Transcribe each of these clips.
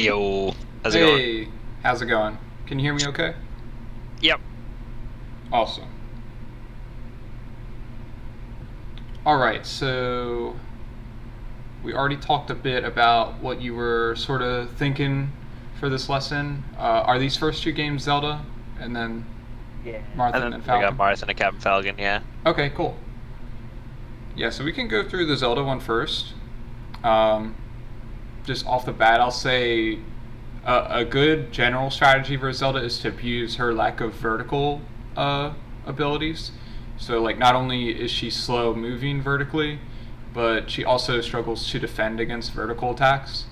Yo, how's it going? Hey, how's it going? Can you hear me okay? Yep. Awesome. Alright, so we already talked a bit about what you were sort of thinking for this lesson. Are these first two games Zelda? And then Yeah. Martha And and then then I got Falcon? Marth and a Captain Falcon, yeah. Okay, cool. Yeah, so we can go through the Zelda one first. Um, just off the bat, I'll say a good general strategy for Zelda is to abuse her lack of vertical abilities. So, like, not only is she slow moving vertically, but she also struggles to defend against vertical attacks.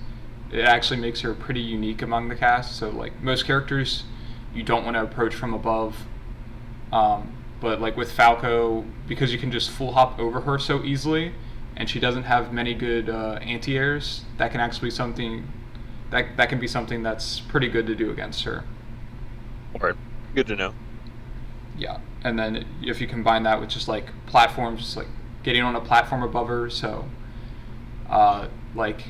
It actually makes her pretty unique among the cast. So, like, most characters you don't want to approach from above. But, like, with Falco, because you can just full hop over her so easily, and she doesn't have many good anti-airs, that can actually be something that can be something that's pretty good to do against her. Or good to know. Yeah, and then if you combine that with just like platforms, just like getting on a platform above her, so like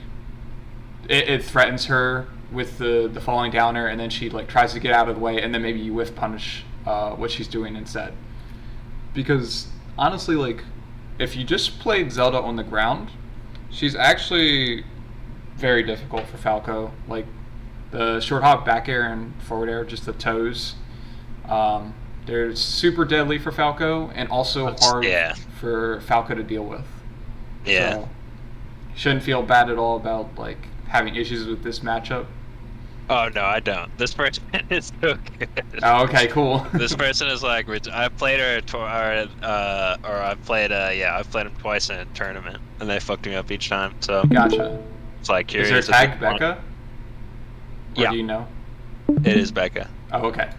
it threatens her with the falling downer, and then she like tries to get out of the way, and then maybe you whiff punish what she's doing instead. Because honestly, like if you just played Zelda on the ground, she's actually very difficult for Falco. Like the short hop, back air, and forward air, just the toes. Um, they're super deadly for Falco and also hard Yeah. for Falco to deal with. Yeah. So shouldn't feel bad at all about like having issues with this matchup. Oh no, I don't. This person is so good. Oh, okay, cool. This person is like I've played her or I've played yeah, I've played him twice in a tournament and they fucked me up each time. So Gotcha. it's like Is there curious if tag people want. Becca, or Yeah, do you know? it is Becca. Oh, okay.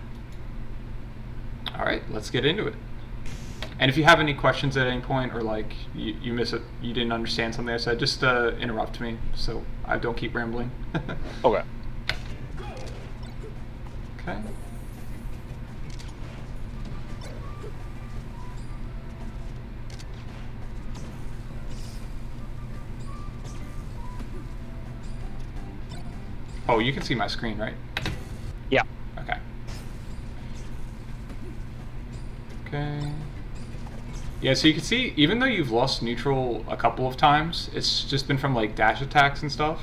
All right, let's get into it. And if you have any questions at any point, or like you miss it, you didn't understand something I said, just interrupt me so I don't keep rambling. Okay. Okay. Oh, you can see my screen, right? Yeah. Okay. Okay. Yeah, so you can see, even though you've lost neutral a couple of times, it's just been from like dash attacks and stuff.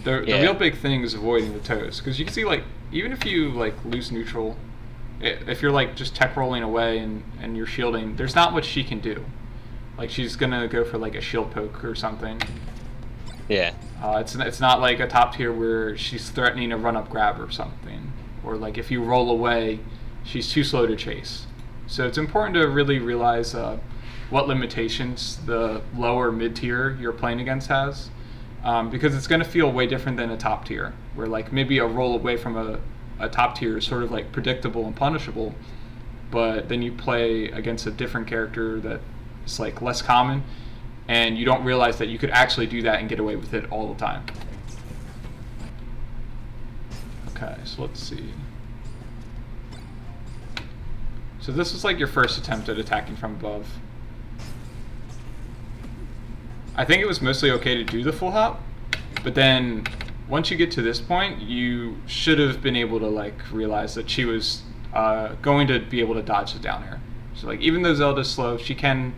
The Yeah. real big thing is avoiding the toes, because you can see like even if you like lose neutral, if you're like just tech rolling away and you're shielding, there's not much she can do. Like she's gonna go for like a shield poke or something. Yeah. It's not like a top tier where she's threatening a run up grab or something, or like if you roll away, she's too slow to chase. So it's important to really realize what limitations the lower mid tier you're playing against has, because it's going to feel way different than a top tier, where like maybe a roll away from a top tier is sort of like predictable and punishable, but then you play against a different character that is like less common, and you don't realize that you could actually do that and get away with it all the time. Okay, so let's see. So this is like your first attempt at attacking from above. I think it was mostly okay to do the full hop, but then once you get to this point, you should have been able to like realize that she was going to be able to dodge the down air. So like even though Zelda's slow, she can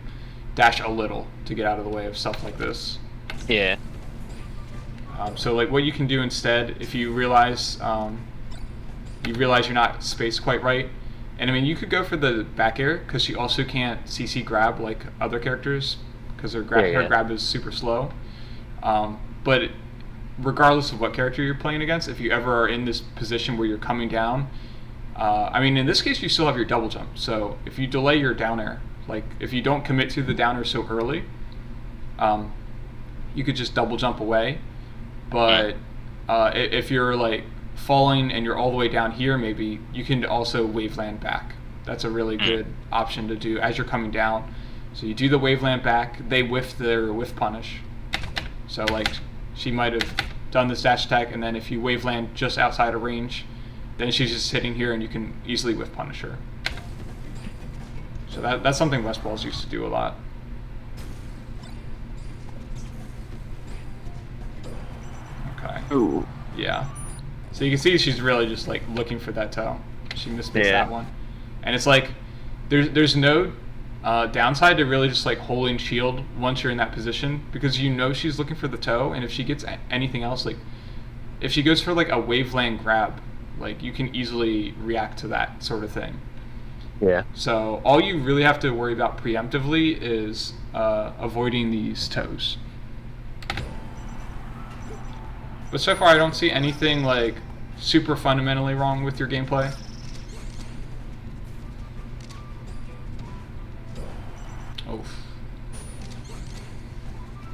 dash a little to get out of the way of stuff like this. Yeah. So like what you can do instead, if you realize you're not spaced quite right, and I mean you could go for the back air because she also can't CC grab like other characters because her grab is super slow. But regardless of what character you're playing against, if you ever are in this position where you're coming down, I mean in this case you still have your double jump. So if you delay your down air, like if you don't commit to the down air so early, you could just double jump away. But if you're like falling and you're all the way down here, maybe you can also wave land back. That's a really good option to do as you're coming down. So you do the wave land back, they whiff their whiff punish. So like she might have done this dash attack, and then if you wave land just outside of range, then she's just sitting here and you can easily whiff punish her. So that's something West Balls used to do a lot. Okay. Ooh. Yeah. So you can see she's really just like looking for that toe. She missed Yeah. that one, and it's like there's no downside to really just like holding shield once you're in that position, because you know she's looking for the toe, and if she gets anything else, like if she goes for like a waveland grab, like you can easily react to that sort of thing. Yeah. So all you really have to worry about preemptively is avoiding these toes. But so far I don't see anything like super fundamentally wrong with your gameplay. Oof.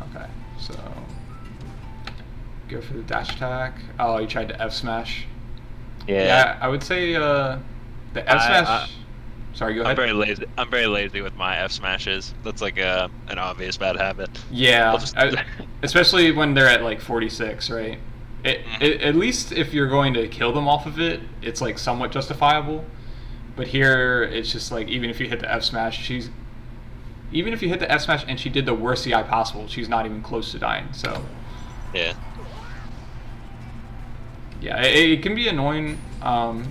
Okay, so go for the dash attack. Oh, you tried to F smash. Yeah, I would say the F smash. Sorry, go ahead. I'm very lazy with my F smashes. That's like an obvious bad habit. Yeah, Just... especially when they're at like 46, right? At least if you're going to kill them off of it, it's like somewhat justifiable. But here, it's just like even if you hit the F smash, even if you hit the F smash and she did the worst CI possible, she's not even close to dying. So yeah, it can be annoying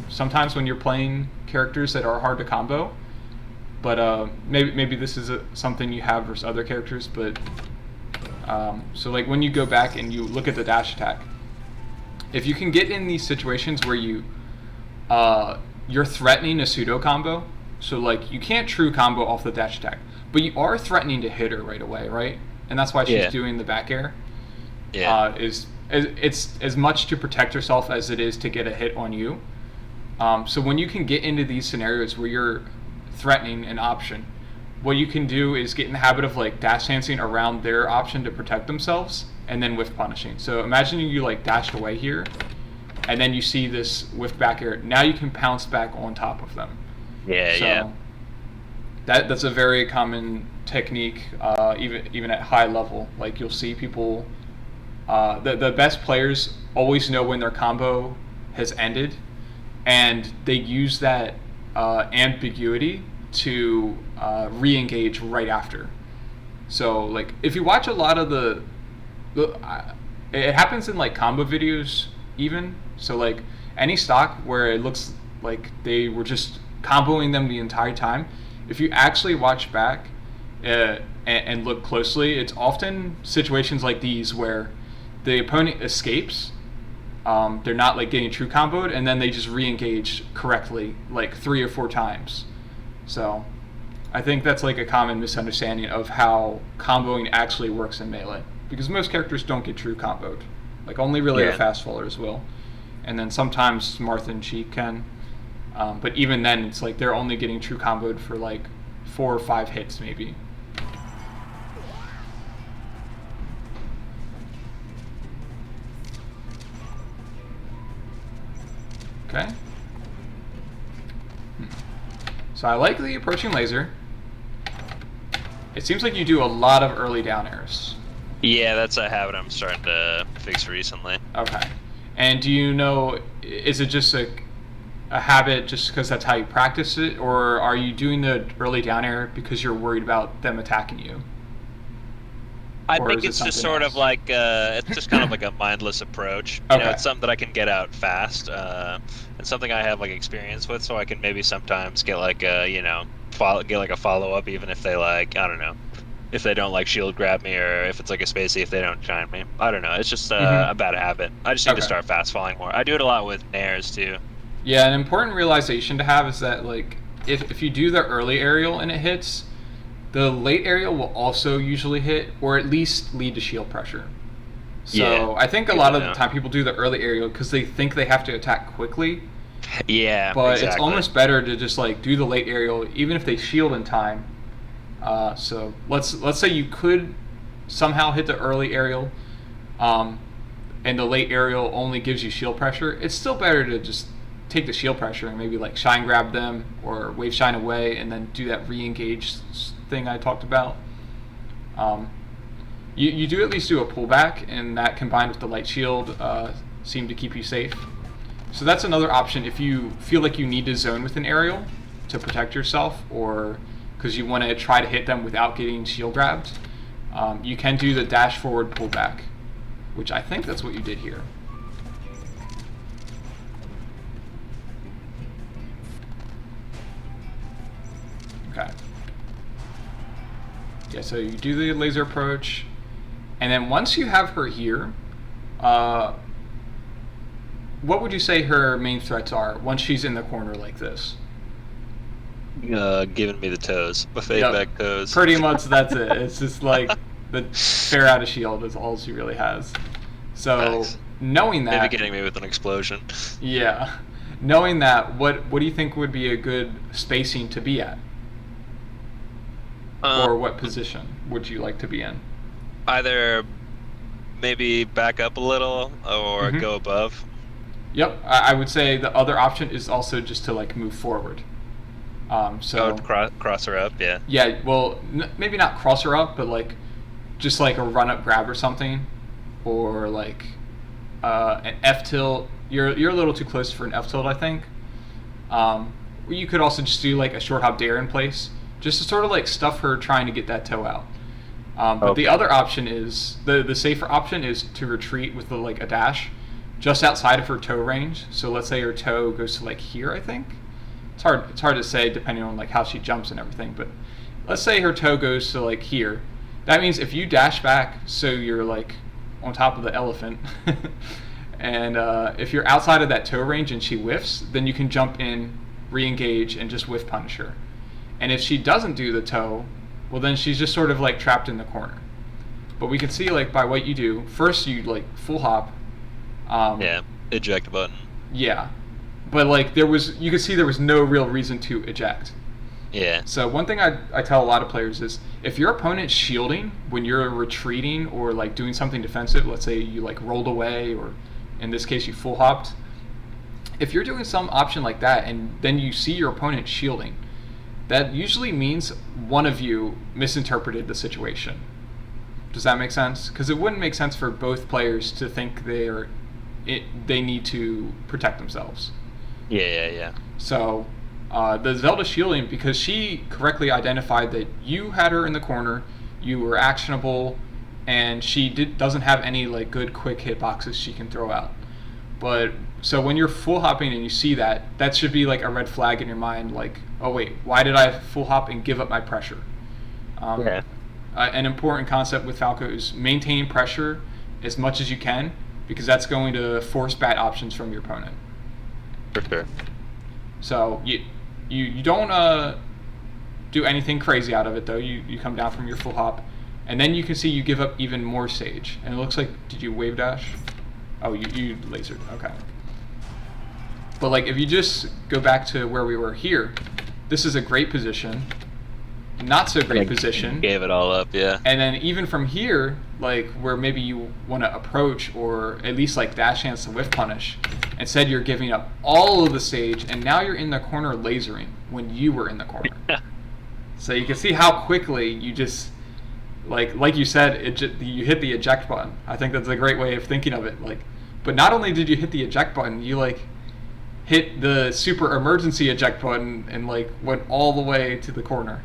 sometimes when you're playing characters that are hard to combo. But maybe this is something you have versus other characters. But so like when you go back and you look at the dash attack, if you can get in these situations where you're threatening a pseudo combo, so like you can't true combo off the dash attack, but you are threatening to hit her right away, right? And that's why she's doing the back air. Yeah. It's as much to protect herself as it is to get a hit on you. So when you can get into these scenarios where you're threatening an option, what you can do is get in the habit of like dash dancing around their option to protect themselves, and then whiff punishing. So imagine you like dashed away here, and then you see this whiff back air. Now you can pounce back on top of them. Yeah. That's a very common technique, even at high level. Like you'll see people, the best players always know when their combo has ended, and they use that ambiguity to re-engage right after. So like if you watch a lot of it happens in like combo videos even. So like any stock where it looks like they were just comboing them the entire time, if you actually watch back and look closely, it's often situations like these where the opponent escapes. They're not like getting true comboed, and then they just re-engage correctly like 3 or 4 times. So I think that's like a common misunderstanding of how comboing actually works in Melee, because most characters don't get true comboed. Like only really the fast fallers will, and then sometimes Martha and Cheek can. But even then, it's like they're only getting true comboed for like 4 or 5 hits maybe. Okay. So I like the approaching laser. It seems like you do a lot of early down airs. Yeah, that's a habit I'm starting to fix recently. Okay. And do you know, is it just a habit just because that's how you practice it, or are you doing the early down air because you're worried about them attacking you? I think it's just sort of like it's just kind of like a mindless approach. You know, it's something that I can get out fast, and something I have like experience with, so I can maybe sometimes get like a follow up, even if they like, I don't know, if they don't like shield grab me, or if it's like a spacey if they don't shine me. I don't know. It's just a bad habit. I just need to start fast falling more. I do it a lot with nairs too. Yeah, an important realization to have is that like if you do the early aerial and it hits, the late aerial will also usually hit, or at least lead to shield pressure. So I think a lot of the time people do the early aerial because they think they have to attack quickly. Yeah, but it's almost better to just like do the late aerial, even if they shield in time. So let's say you could somehow hit the early aerial, and the late aerial only gives you shield pressure. It's still better to just take the shield pressure and maybe like shine grab them or wave shine away, and then do that re-engage thing I talked about. You do at least do a pullback, and that combined with the light shield seem to keep you safe. So that's another option if you feel like you need to zone with an aerial to protect yourself, or because you want to try to hit them without getting shield grabbed. You can do the dash forward pullback, which I think that's what you did here. Okay. Yeah, so you do the laser approach, and then once you have her here, what would you say her main threats are once she's in the corner like this? Giving me the toes, my fade back toes. Pretty much that's it. It's just like the fair out of shield is all she really has. So Nice. knowing that, Maybe getting me with an explosion. yeah, knowing that, what do you think would be a good spacing to be at, or what position would you like to be in? Either maybe back up a little or go above. Yep, I would say the other option is also just to like move forward. So Cross her up, yeah. yeah, well, maybe not cross her up, but like just like a run up grab or something, or like an F tilt. You're a little too close for an F tilt, I think. You could also just do like a short hop dare in place, just to sort of like stuff her trying to get that toe out. But the other option is the safer option is to retreat with like a dash, just outside of her toe range. So let's say her toe goes to like here, I think. It's hard to say depending on like how she jumps and everything, but let's say her toe goes to like here. That means if you dash back, so you're like on top of the elephant, and if you're outside of that toe range and she whiffs, then you can jump in, re-engage, and just whiff punish her. And if she doesn't do the toe, well then she's just sort of like trapped in the corner. But we can see like by what you do, first you like full hop. Yeah, eject button. Yeah. But like you could see there was no real reason to eject. Yeah. So one thing I tell a lot of players is if your opponent's shielding when you're retreating or like doing something defensive, let's say you like rolled away or in this case you full hopped, if you're doing some option like that and then you see your opponent shielding, that usually means one of you misinterpreted the situation. Does that make sense? Because it wouldn't make sense for both players to think they need to protect themselves. Yeah. So the Zelda shielding, because she correctly identified that you had her in the corner, you were actionable, and she doesn't have any like good quick hitboxes she can throw out. But so when you're full hopping and you see that should be like a red flag in your mind, like, oh wait, why did I full hop and give up my pressure? An important concept with Falco is maintaining pressure as much as you can, because that's going to force bad options from your opponent. For sure. So you don't do anything crazy out of it though. You come down from your full hop, and then you can see you give up even more stage. And it looks like, did you wave dash? Oh, you lasered. Okay. But like if you just go back to where we were here, this is a great position. Not so great position. Gave it all up, yeah. And then even from here, like where maybe you want to approach or at least like dash hands to whiff punish, instead you're giving up all of the stage, and now you're in the corner lasering when you were in the corner. So you can see how quickly you just like you said, you hit the eject button. I think that's a great way of thinking of it. Like, but not only did you hit the eject button, you like hit the super emergency eject button and like went all the way to the corner.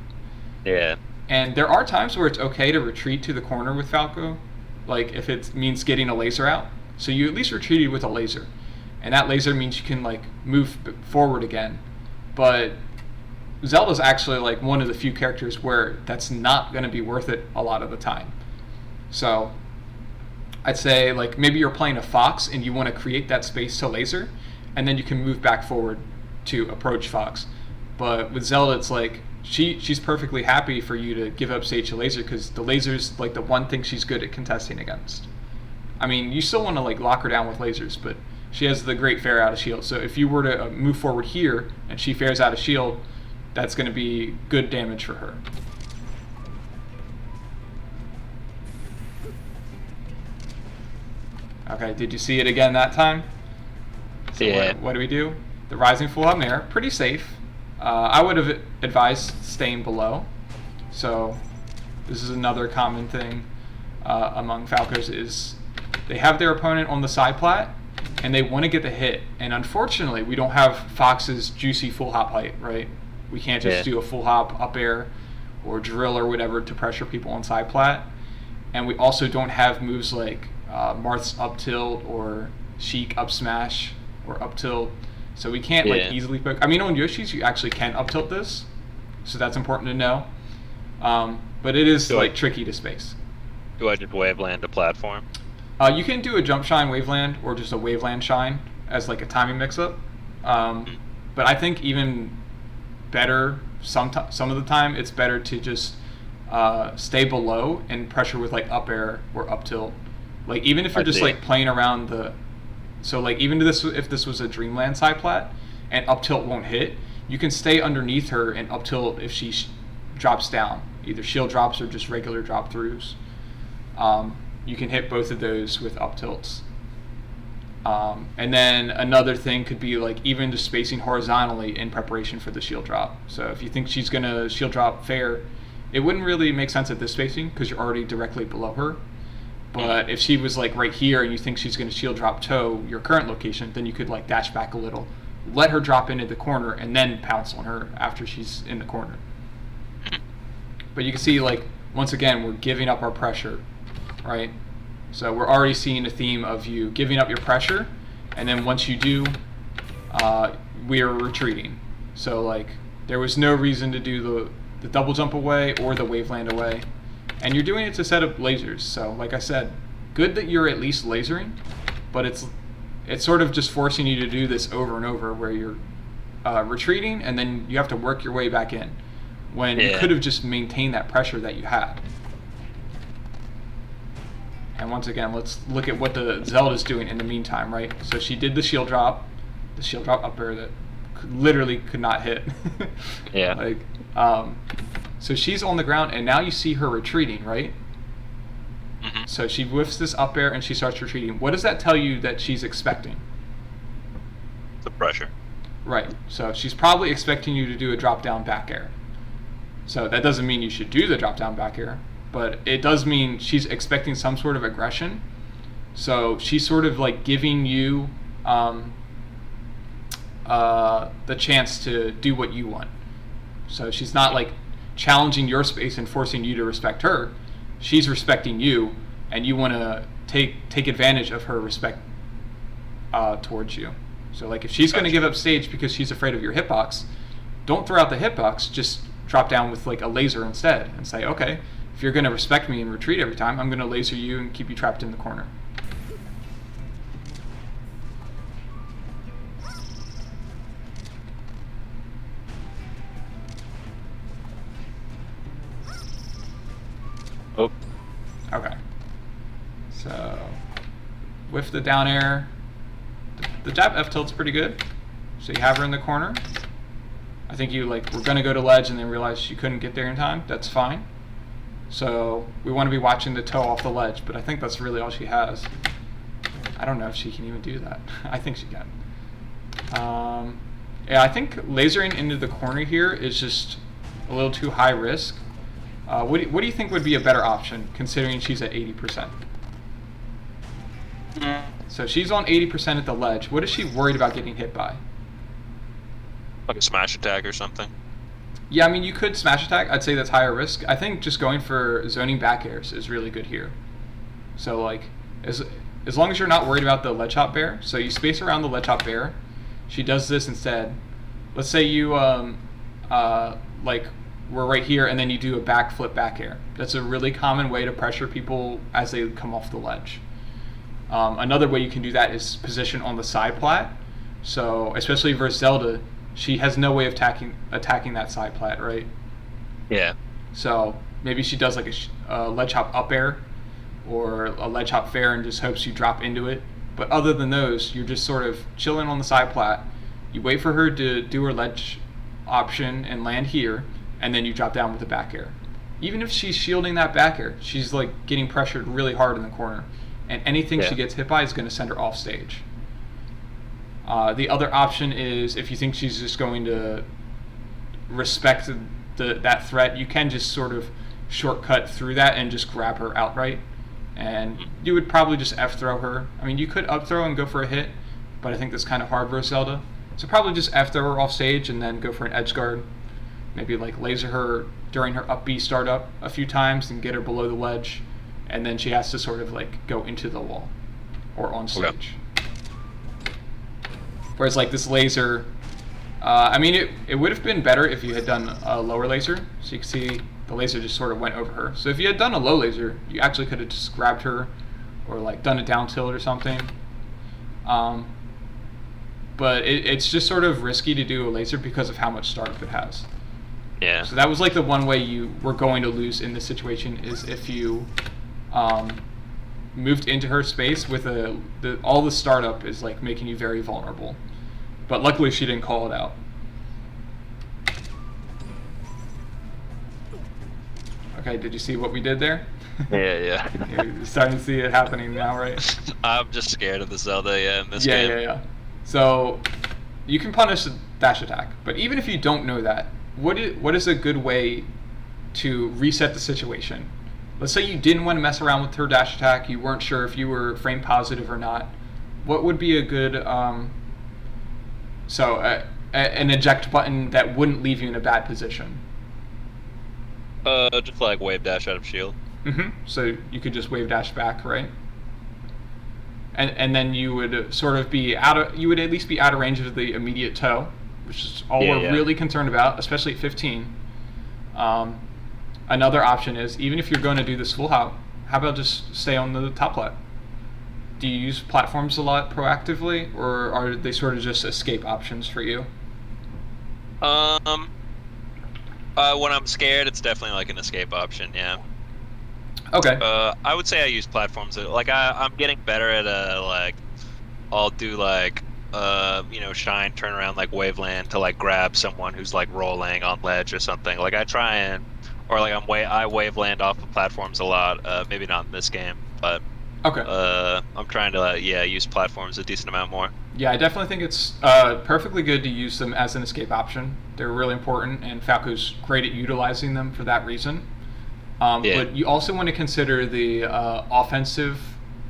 Yeah. And there are times where it's okay to retreat to the corner with Falco, like if it means getting a laser out. So you at least retreated with a laser, and that laser means you can like move forward again. But Zelda's actually like one of the few characters where that's not going to be worth it a lot of the time. So I'd say like maybe you're playing a Fox and you want to create that space to laser, and then you can move back forward to approach Fox. But with Zelda, it's like she's perfectly happy for you to give up stage to laser, because the laser's like the one thing she's good at contesting against. I mean, you still want to like lock her down with lasers, but she has the great fair out of shield. So if you were to move forward here and she fares out of shield, that's going to be good damage for her. Okay, did you see it again that time? So yeah. What do we do? The rising full up there, pretty safe. I would have advised staying below. So this is another common thing among Falcos is they have their opponent on the side plat and they want to get the hit. And unfortunately, we don't have Fox's juicy full hop height, right? We can't just do a full hop up air or drill or whatever to pressure people on side plat. And we also don't have moves like Marth's up tilt or Sheik up smash or up tilt. So we can't like easily poke. I mean, on Yoshi's you actually can up tilt this. so that's important to know. But it is tricky to space. Do I just waveland a platform? You can do a jump shine waveland or just a waveland shine as like a timing mix-up. But I think even better, some of the time, it's better to just stay below and pressure with like up air or up tilt. Like even if you're just like playing around so like even if this was a Dreamland side plat and up tilt won't hit, you can stay underneath her and up tilt if she drops down, either shield drops or just regular drop throughs. You can hit both of those with up tilts. And then another thing could be like even just spacing horizontally in preparation for the shield drop. So if you think she's going to shield drop fair, it wouldn't really make sense at this spacing because you're already directly below her. But if she was like right here and you think she's going to shield drop toe your current location, then you could like dash back a little, let her drop into the corner, and then pounce on her after she's in the corner. But you can see like, once again, we're giving up our pressure, right? So we're already seeing a theme of you giving up your pressure, and then once you do, we are retreating. So like there was no reason to do the double jump away or the waveland away, and you're doing it to set up lasers. So like I said, good that you're at least lasering, but it's sort of just forcing you to do this over and over where you're retreating and then you have to work your way back in when you could have just maintained that pressure that you had. And once again, let's look at what the Zelda's doing in the meantime, right? So she did the shield drop up air that literally could not hit. Yeah. So she's on the ground, and now you see her retreating, right? Mm-hmm. So she whiffs this up air, and she starts retreating. What does that tell you that she's expecting? The pressure. Right. So she's probably expecting you to do a drop-down back air. So that doesn't mean you should do the drop-down back air, but it does mean she's expecting some sort of aggression. So she's sort of like giving you the chance to do what you want. So she's not like challenging your space and forcing you to respect her. She's respecting you, and you want to take advantage of her respect towards you. So like if she's going to give up stage because she's afraid of your hitbox, don't throw out the hitbox, just drop down with like a laser instead and say, okay, if you're going to respect me and retreat every time, I'm going to laser you and keep you trapped in the corner. Oh. Okay. So, whiff the down air. The jab F tilt's pretty good. So you have her in the corner. I think you like were gonna go to ledge and then realized you couldn't get there in time. That's fine. So we want to be watching the toe off the ledge, but I think that's really all she has. I don't know if she can even do that. I think she can. Yeah, I think lasering into the corner here is just a little too high risk. What do you think would be a better option, considering she's at 80%? So she's on 80% at the ledge. What is she worried about getting hit by? Like a smash attack or something? Yeah, I mean, you could smash attack. I'd say that's higher risk. I think just going for zoning back airs is really good here. So, like, as long as you're not worried about the ledge hop bear, so you space around the ledge hop bear, she does this instead. Let's say you, like, we're right here, and then you do a backflip back air. That's a really common way to pressure people as they come off the ledge. Another way you can do that is position on the side plat. So, especially versus Zelda, she has no way of attacking that side plat, right? Yeah. So maybe she does like a ledge hop up air or a ledge hop fair and just hopes you drop into it. But other than those, you're just sort of chilling on the side plat. You wait for her to do her ledge option and land here, and then you drop down with the back air. Even if she's shielding that back air, she's like getting pressured really hard in the corner, and anything she gets hit by is going to send her off stage. The other option is if you think she's just going to respect that threat, you can just sort of shortcut through that and just grab her outright. And you would probably just F throw her. I mean, you could up throw and go for a hit, but I think that's kind of hard versus Zelda. So probably just F throw her off stage and then go for an edge guard. Maybe like laser her during her up B startup a few times and get her below the ledge. And then she has to sort of like go into the wall or on stage. Okay. Whereas like this laser, I mean, it would have been better if you had done a lower laser, so you can see the laser just sort of went over her. So if you had done a low laser, you actually could have just grabbed her, or like done a down tilt or something. But it's just sort of risky to do a laser because of how much startup it has. Yeah. So that was like the one way you were going to lose in this situation is if you moved into her space with all the startup is like making you very vulnerable. But luckily she didn't call it out. Okay, did you see what we did there? Yeah. You're starting to see it happening now, right? I'm just scared of the Zelda, in this game. Yeah. So you can punish the dash attack, but even if you don't know that, what is a good way to reset the situation? Let's say you didn't want to mess around with her dash attack, you weren't sure if you were frame positive or not. What would be a good an eject button that wouldn't leave you in a bad position? Just like wave dash out of shield. So you could just wave dash back, right? And then you would sort of you would at least be out of range of the immediate toe, which is all we're really concerned about, especially at 15. Another option is, even if you're going to do this full hop, how about just stay on the top plat? Do you use platforms a lot proactively, or are they sort of just escape options for you? When I'm scared, it's definitely like an escape option, yeah. Okay. I would say I use platforms. Like I'm getting better at I'll do like shine, turn around like waveland to like grab someone who's like rolling on ledge or something. Like I try and, or like I waveland off of platforms a lot. Maybe not in this game, but okay. I'm trying to use platforms a decent amount more. Yeah, I definitely think it's perfectly good to use them as an escape option. They're really important, and Falco's great at utilizing them for that reason. But you also want to consider the offensive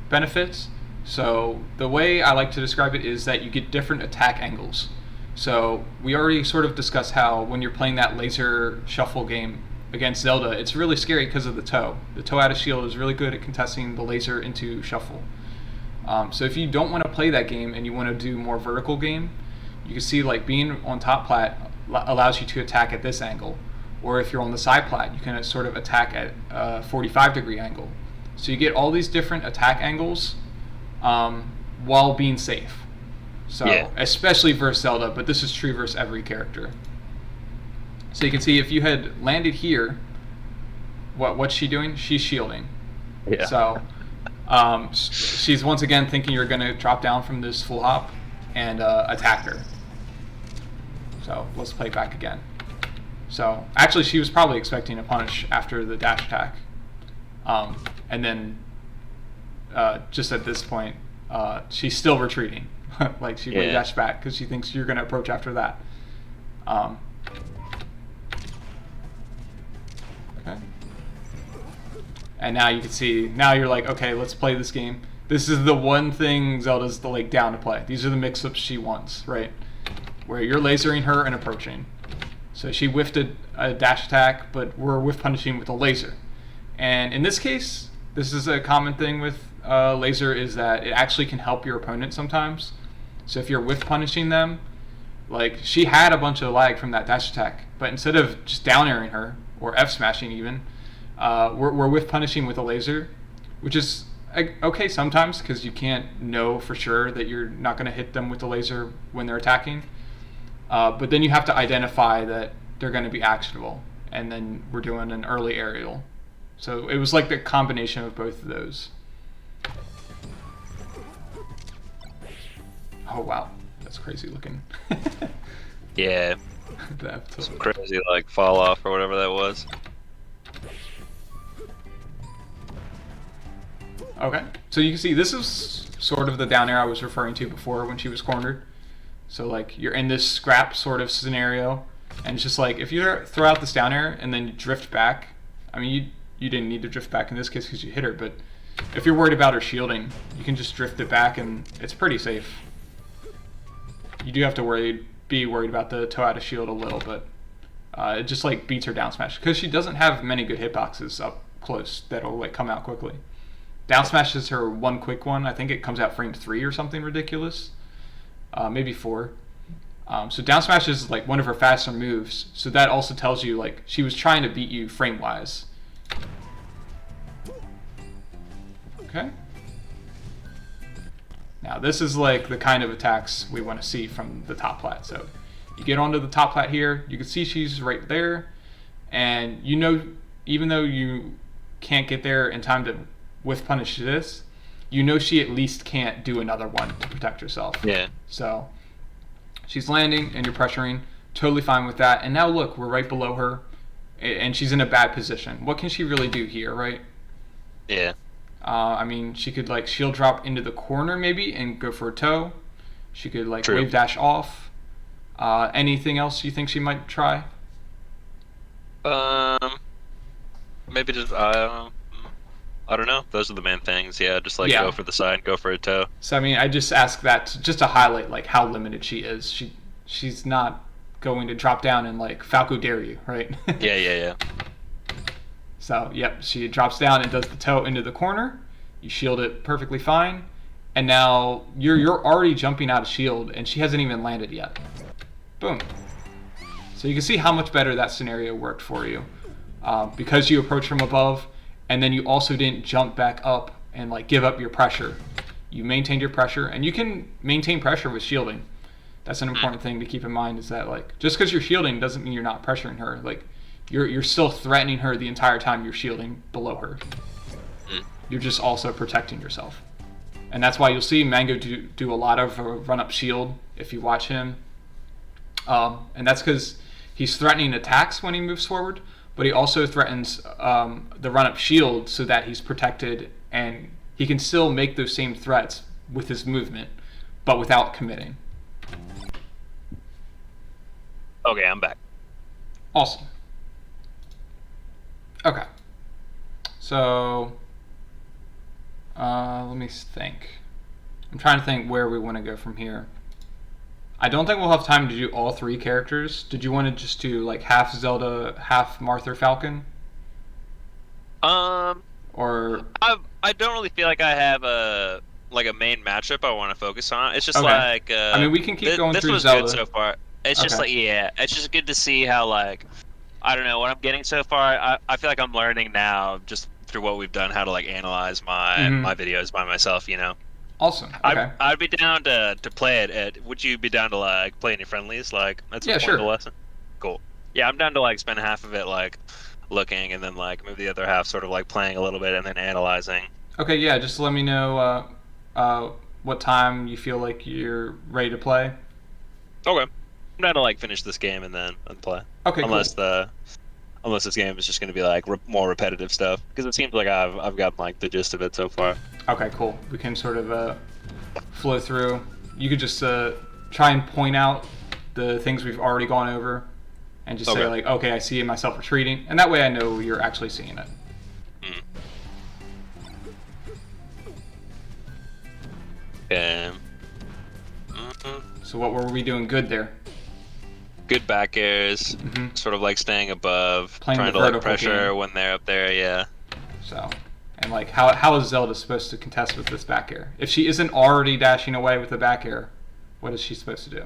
benefits. So the way I like to describe it is that you get different attack angles. So we already sort of discussed how when you're playing that laser shuffle game against Zelda, it's really scary because of the toe. The toe out of shield is really good at contesting the laser into shuffle. So if you don't want to play that game and you want to do more vertical game, you can see like being on top plat allows you to attack at this angle. Or if you're on the side plat, you can sort of attack at a 45-degree angle. So you get all these different attack angles while being safe. So especially versus Zelda, but this is true versus every character. So you can see if you had landed here, what's she doing? She's shielding. Yeah. So she's once again thinking you're going to drop down from this full hop and attack her. So let's play it back again. So actually she was probably expecting a punish after the dash attack. And then just at this point, she's still retreating. Like she may dash back because she thinks you're going to approach after that. Okay. And now you can see, now you're like, okay, let's play this game. This is the one thing Zelda's like down to play. These are the mix-ups she wants, right? Where you're lasering her and approaching. So she whiffed a dash attack, but we're whiff punishing with a laser. And in this case, this is a common thing with laser, is that it actually can help your opponent sometimes. So if you're whiff punishing them, like she had a bunch of lag from that dash attack, but instead of just down airing her, or F smashing even, we're whiff punishing with a laser, which is okay sometimes because you can't know for sure that you're not going to hit them with the laser when they're attacking. But then you have to identify that they're going to be actionable, and then we're doing an early aerial. So it was like the combination of both of those. Oh wow, that's crazy looking. Yeah. Some crazy like fall off or whatever that was. Okay, so you can see this is sort of the down air I was referring to before when she was cornered. So like you're in this scrap sort of scenario, and it's just like if you throw out this down air and then you drift back, I mean you didn't need to drift back in this case because you hit her, but if you're worried about her shielding, you can just drift it back and it's pretty safe. You do have to be worried about the toe out of shield a little, but it just like beats her down smash because she doesn't have many good hitboxes up close that'll like come out quickly. Down smash is her one quick one. I think it comes out frame 3 or something ridiculous. Maybe 4. So down smash is like one of her faster moves. So that also tells you like she was trying to beat you frame wise. Okay. Now this is like the kind of attacks we want to see from the top plat. So you get onto the top plat here, you can see she's right there, and you know, even though you can't get there in time to whiff punish this, you know she at least can't do another one to protect herself. Yeah. So she's landing and you're pressuring, totally fine with that. And now look, we're right below her, and she's in a bad position. What can she really do here, right? Yeah. I mean, she could like shield drop into the corner maybe and go for a toe. She could like True. wave dash off. Anything else you think she might try? Maybe just I don't know. Those are the main things. Yeah, just like go for the side, go for a toe. So I mean, I just ask that just to highlight like how limited she is. She's not going to drop down and like Falco dare you, right? Yeah. So, yep, she drops down and does the toe into the corner. You shield it perfectly fine. And now you're already jumping out of shield, and she hasn't even landed yet. Boom. So you can see how much better that scenario worked for you. Because you approached from above, and then you also didn't jump back up and like give up your pressure. You maintained your pressure, and you can maintain pressure with shielding. That's an important thing to keep in mind, is that like just because you're shielding doesn't mean you're not pressuring her. Like you're still threatening her the entire time you're shielding below her. You're just also protecting yourself. And that's why you'll see Mango do a lot of run-up shield if you watch him. And that's because he's threatening attacks when he moves forward, but he also threatens the run-up shield so that he's protected, and he can still make those same threats with his movement, but without committing. Okay, I'm back. Awesome. Okay. So, let me think. I'm trying to think where we want to go from here. I don't think we'll have time to do all three characters. Did you want to just do like half Zelda, half Martha Falcon? Or I don't really feel like I have a main matchup I want to focus on. It's just okay. like I mean, we can keep going through Zelda. This was good so far. It's just like it's just good to see how like I don't know what I'm getting so far. I feel like I'm learning now just through what we've done how to like analyze my videos by myself. You know. Awesome. Okay. I'd be down to play it. Would you be down to like play any friendlies? Like that's the point of the lesson. Cool. Yeah, I'm down to like spend half of it like looking, and then like move the other half sort of like playing a little bit and then analyzing. Okay. Yeah. Just let me know what time you feel like you're ready to play. Okay. I'm down to like finish this game and then play. Okay. Unless cool. Unless this game is just going to be like more repetitive stuff, because it seems like I've gotten like the gist of it so far. Okay, cool. We can sort of flow through. You could just try and point out the things we've already gone over, and just say like, okay, I see myself retreating, and that way I know you're actually seeing it. So what were we doing good there? Good back airs, sort of like staying above, playing trying to like pressure when they're up there, yeah. So, and like how is Zelda supposed to contest with this back air? If she isn't already dashing away with the back air, what is she supposed to do?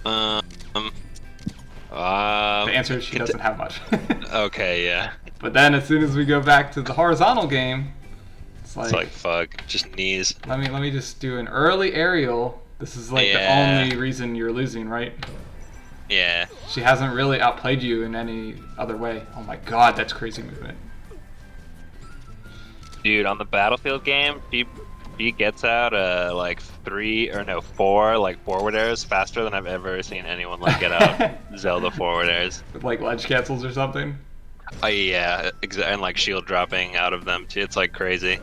The answer is she doesn't have much. Okay, yeah. But then as soon as we go back to the horizontal game, it's like fuck, just knees. Let me just do an early aerial. This is like the only reason you're losing, right? Yeah. She hasn't really outplayed you in any other way. Oh my god, that's crazy movement. Dude, on the Battlefield game, she gets out like 4 like forward airs faster than I've ever seen anyone like get out Zelda forward airs. With like ledge cancels or something? Yeah, and like shield dropping out of them too. It's like crazy.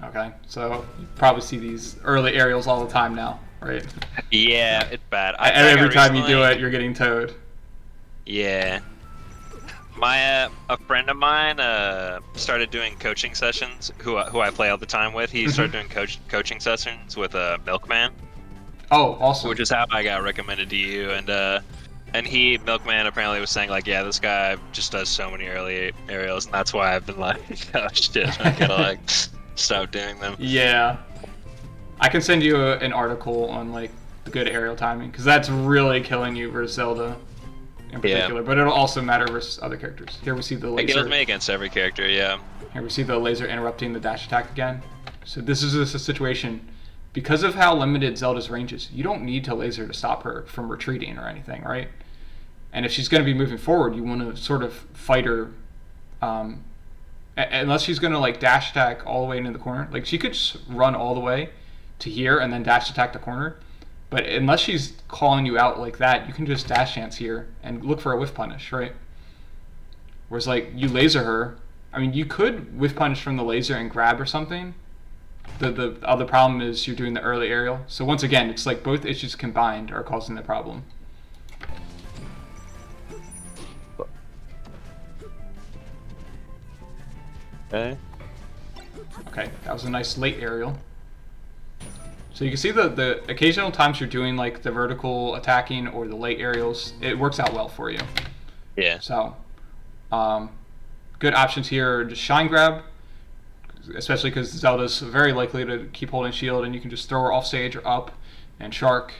Okay, so you probably see these early aerials all the time now, right? Yeah, it's bad. Every time you do it, you're getting towed. Yeah. A friend of mine started doing coaching sessions, who I play all the time with. He started doing coaching sessions with Milkman. Oh, awesome. Which is how I got recommended to you, and Milkman apparently was saying like, yeah, this guy just does so many early aerials, and that's why I've been like, oh shit, I gotta like stop doing them. Yeah. I can send you an article on like the good aerial timing, because that's really killing you versus Zelda in particular. But it'll also matter versus other characters. Here we see the laser. It kills me against every character, yeah. Here we see the laser interrupting the dash attack again. So this is just a situation, because of how limited Zelda's range is, you don't need to laser to stop her from retreating or anything, right? And if she's going to be moving forward, you want to sort of fight her, unless she's going to like dash attack all the way into the corner. Like she could just run all the way to here and then dash attack the corner. But unless she's calling you out like that, you can just dash chance here and look for a whiff punish, right? Whereas like you laser her, I mean you could whiff punish from the laser and grab or something. The other problem is you're doing the early aerial. So once again, it's like both issues combined are causing the problem. Okay. Okay, that was a nice late aerial. So you can see the occasional times you're doing like the vertical attacking or the late aerials, it works out well for you. Yeah. So, good options here. Just shine grab, especially because Zelda's very likely to keep holding shield, and you can just throw her off stage or up, and shark,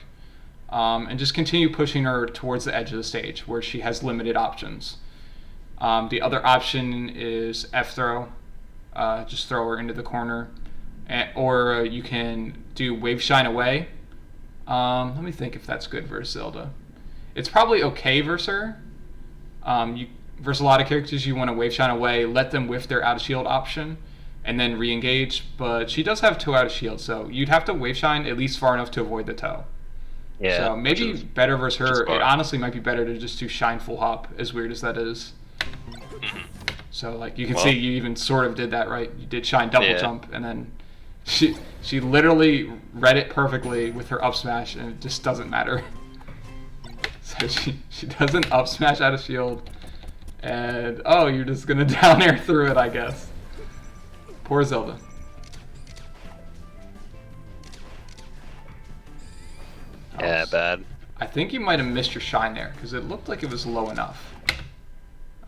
and just continue pushing her towards the edge of the stage where she has limited options. The other option is F throw, just throw her into the corner, or you can do wave shine away. Let me think if that's good versus Zelda. It's probably okay versus her. Versus a lot of characters, you want to wave shine away, let them whiff their out of shield option, and then re-engage. But she does have 2 out of shield, so you'd have to wave shine at least far enough to avoid the toe. Yeah. So maybe better versus her. It honestly might be better to just do shine full hop, as weird as that is. So like you can see, you even sort of did that, right? You did shine double jump, and then she literally read it perfectly with her up smash, and it just doesn't matter. So she does an up smash out of shield, and oh, you're just gonna down air through it, I guess. Poor Zelda. Yeah, bad. I think you might have missed your shine there, because it looked like it was low enough.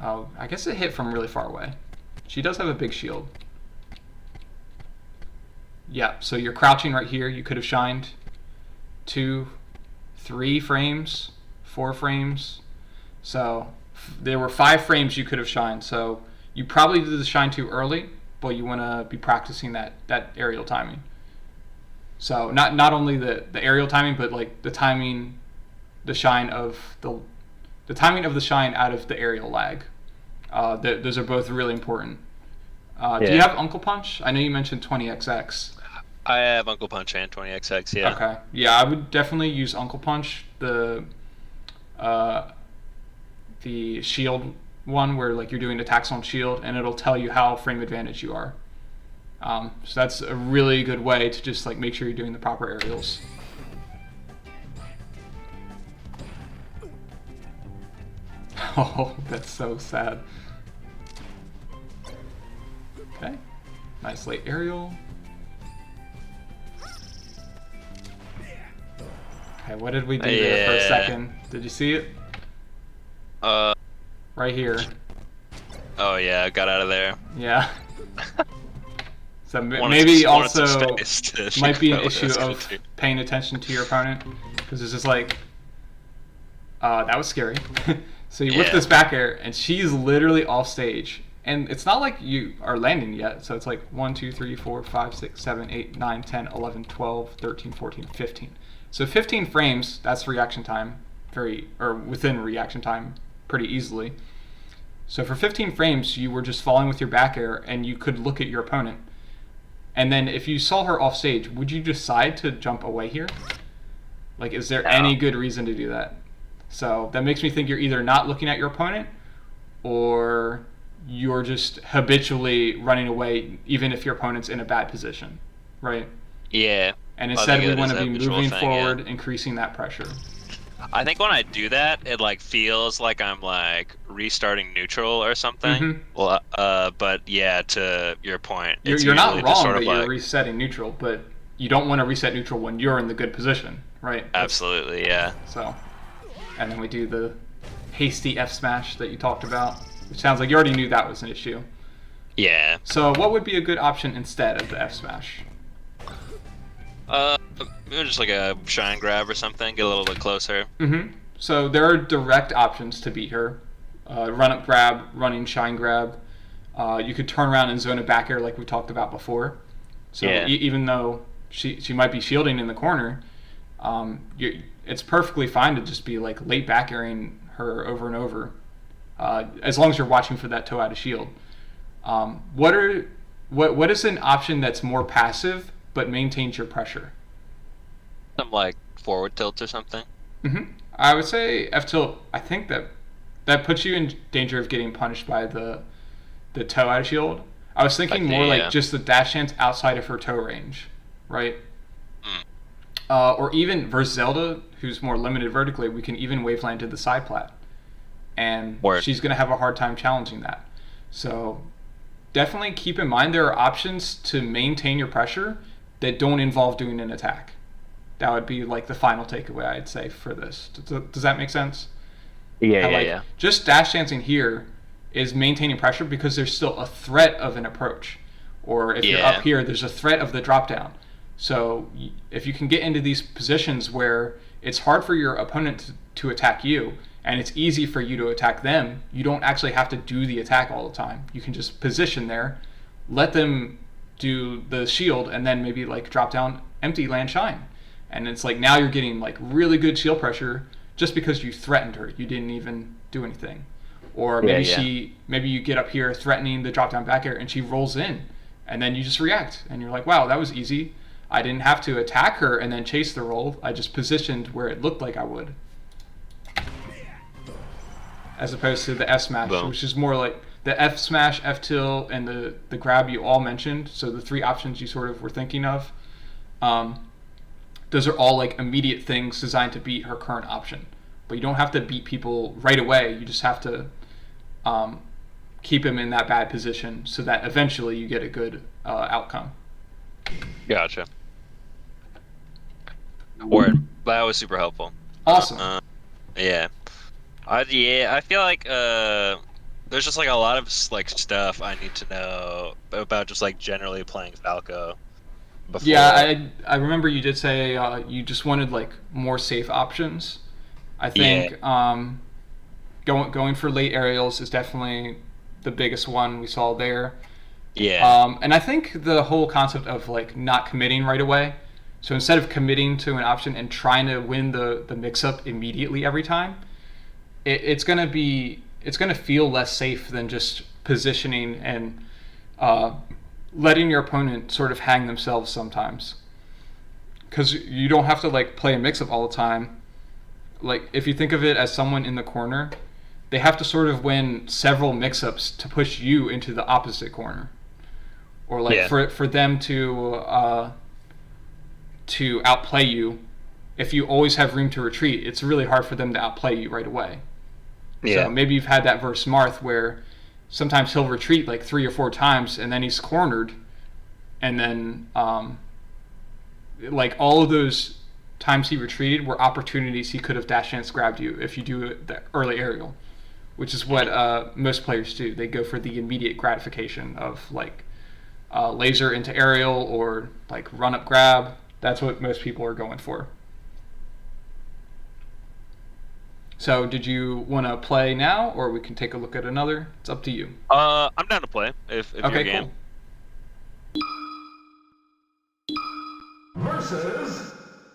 Oh, I guess it hit from really far away. She does have a big shield. Yeah, so you're crouching right here. You could have shined 2, 3 frames, 4 frames. So there were 5 frames you could have shined. So you probably did the shine too early, but you want to be practicing that aerial timing. So not only the aerial timing, but like the timing, the shine of the timing of the shine out of the aerial lag. Those are both really important. Do you have Uncle Punch? I know you mentioned 20XX. I have Uncle Punch and 20XX, yeah. Okay. Yeah, I would definitely use Uncle Punch, the shield one where like you're doing attacks on shield, and it'll tell you how frame advantage you are. So that's a really good way to just like make sure you're doing the proper aerials. Oh, that's so sad. Okay. Nice late aerial. Okay, what did we do there for a second? Did you see it? Right here. Oh yeah, I got out of there. Yeah. So maybe also might be an issue of paying attention to your opponent, because it's just like, that was scary. So you whip this back air, and she's literally off stage. And it's not like you are landing yet. So it's like 1, 2, 3, 4, 5, 6, 7, 8, 9, 10, 11, 12, 13, 14, 15. So 15 frames, that's reaction time, within reaction time pretty easily. So for 15 frames, you were just falling with your back air, and you could look at your opponent. And then if you saw her off stage, would you decide to jump away here? Like, is there any good reason to do that? So that makes me think you're either not looking at your opponent, or you're just habitually running away even if your opponent's in a bad position, right? Yeah. And instead we want to be moving forward, increasing that pressure. I think when I do that, it like feels like I'm like restarting neutral or something. Mm-hmm. Well, but yeah, to your point, you're not wrong that you're resetting neutral, but you don't want to reset neutral when you're in the good position, right? Absolutely, yeah. So, and then we do the hasty F smash that you talked about, which sounds like you already knew that was an issue. Yeah. So what would be a good option instead of the F smash? Maybe just like a shine grab or something. Get a little bit closer. So there are direct options to beat her. Run up grab, running shine grab. You could turn around and zone a back air like we talked about before. So even though she might be shielding in the corner, it's perfectly fine to just be like late back airing her over and over, as long as you're watching for that toe out of shield. What is an option that's more passive but maintains your pressure? Some like forward tilt or something. I would say F tilt. I think that puts you in danger of getting punished by the toe out of shield. I was thinking more like just the dash chance outside of her toe range, right? Or even versus Zelda, who's more limited vertically, we can even waveland to the side plat, and she's going to have a hard time challenging that. So definitely keep in mind there are options to maintain your pressure that don't involve doing an attack. That would be like the final takeaway, I'd say, for this. Does that make sense? Yeah. Just dash dancing here is maintaining pressure because there's still a threat of an approach. Or if you're up here, there's a threat of the drop down. So if you can get into these positions where it's hard for your opponent to attack you, and it's easy for you to attack them, you don't actually have to do the attack all the time. You can just position there, let them do the shield, and then maybe like drop down, empty, land, shine. And it's like now you're getting like really good shield pressure just because you threatened her. You didn't even do anything. Or maybe maybe you get up here threatening the drop down back air and she rolls in, and then you just react and you're like, wow, that was easy. I didn't have to attack her and then chase the roll. I just positioned where it looked like I would. As opposed to the F smash, which is more like the F smash, F tilt, and the grab you all mentioned. So the three options you sort of were thinking of. Those are all like immediate things designed to beat her current option. But you don't have to beat people right away. You just have to keep him in that bad position so that eventually you get a good outcome. Gotcha. Word. That was super helpful. Awesome. Yeah. I feel like there's just like a lot of like stuff I need to know about just like generally playing Falco. Before. Yeah, I remember you did say you just wanted like more safe options. I think going for late aerials is definitely the biggest one we saw there. Yeah. And I think the whole concept of like not committing right away. So instead of committing to an option and trying to win the mix-up immediately every time, it's gonna feel less safe than just positioning and letting your opponent sort of hang themselves sometimes. Because you don't have to like play a mix-up all the time. Like if you think of it as someone in the corner, they have to sort of win several mix-ups to push you into the opposite corner. Or like for them to outplay you, if you always have room to retreat, it's really hard for them to outplay you right away. Yeah. So maybe you've had that versus Marth where sometimes he'll retreat like 3 or 4 times and then he's cornered, and then like all of those times he retreated were opportunities he could have dash chance grabbed you if you do the early aerial, which is what most players do. They go for the immediate gratification of like laser into aerial or like run up grab. That's what most people are going for. So did you want to play now, or we can take a look at another? It's up to you. I'm down to play if you're game. Cool. Versus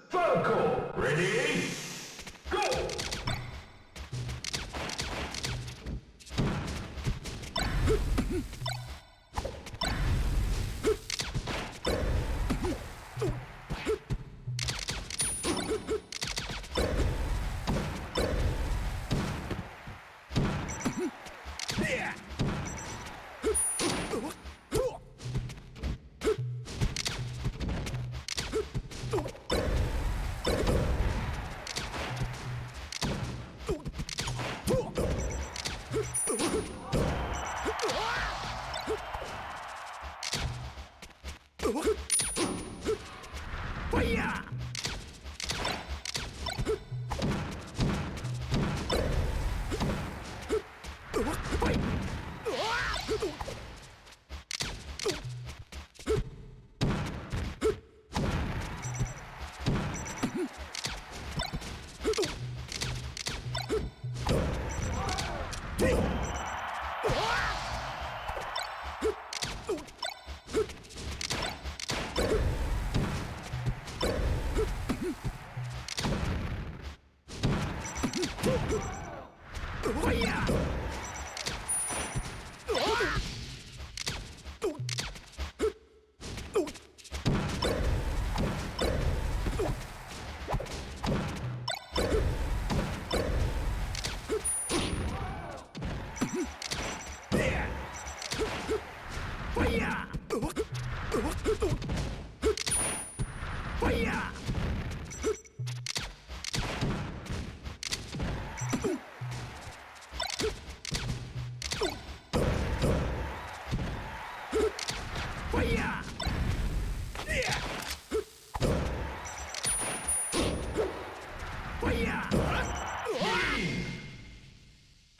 Falco. Ready? Go!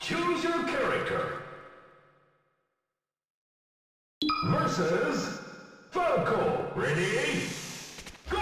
Choose your character. Versus Falco. Ready? Go!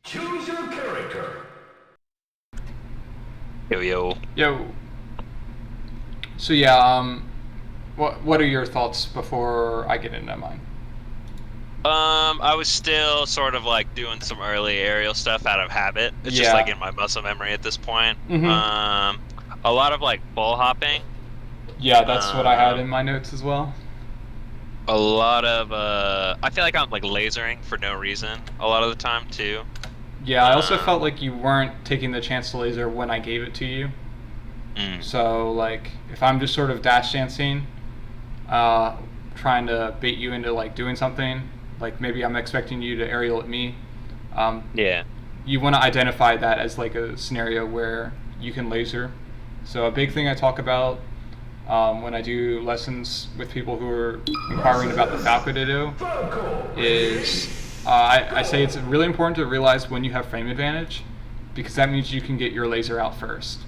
Choose your character. Yo. So yeah, what are your thoughts before I get into mine? I was still sort of like doing some early aerial stuff out of habit. It's just Yeah. like in my muscle memory at this point. Mhm. A lot of like ball hopping. Yeah, that's what I had in my notes as well. A lot of I feel like I'm like lasering for no reason a lot of the time too. Yeah, I also felt like you weren't taking the chance to laser when I gave it to you. So, like, if I'm just sort of dash dancing, trying to bait you into, like, doing something, like, maybe I'm expecting you to aerial at me, Yeah. you want to identify that as, like, a scenario where you can laser. So a big thing I talk about when I do lessons with people who are inquiring about the Falco Ditto is I say it's really important to realize when you have frame advantage, because that means you can get your laser out first.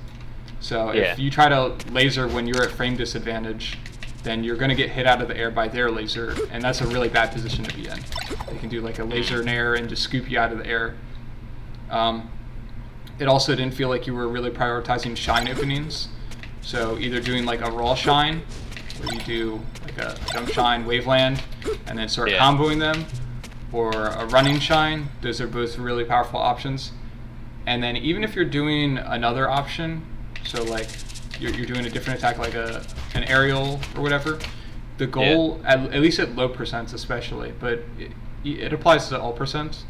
So if you try to laser when you're at frame disadvantage, then you're going to get hit out of the air by their laser, and that's a really bad position to be in. They can do like a laser in air and just scoop you out of the air. It also didn't feel like you were really prioritizing shine openings. So either doing like a raw shine, where you do like a jump shine, waveland, and then start comboing them, or a running shine. Those are both really powerful options. And then even if you're doing another option, so like you're doing a different attack like an aerial or whatever, the goal, at least at low percents especially, but it applies to all percents,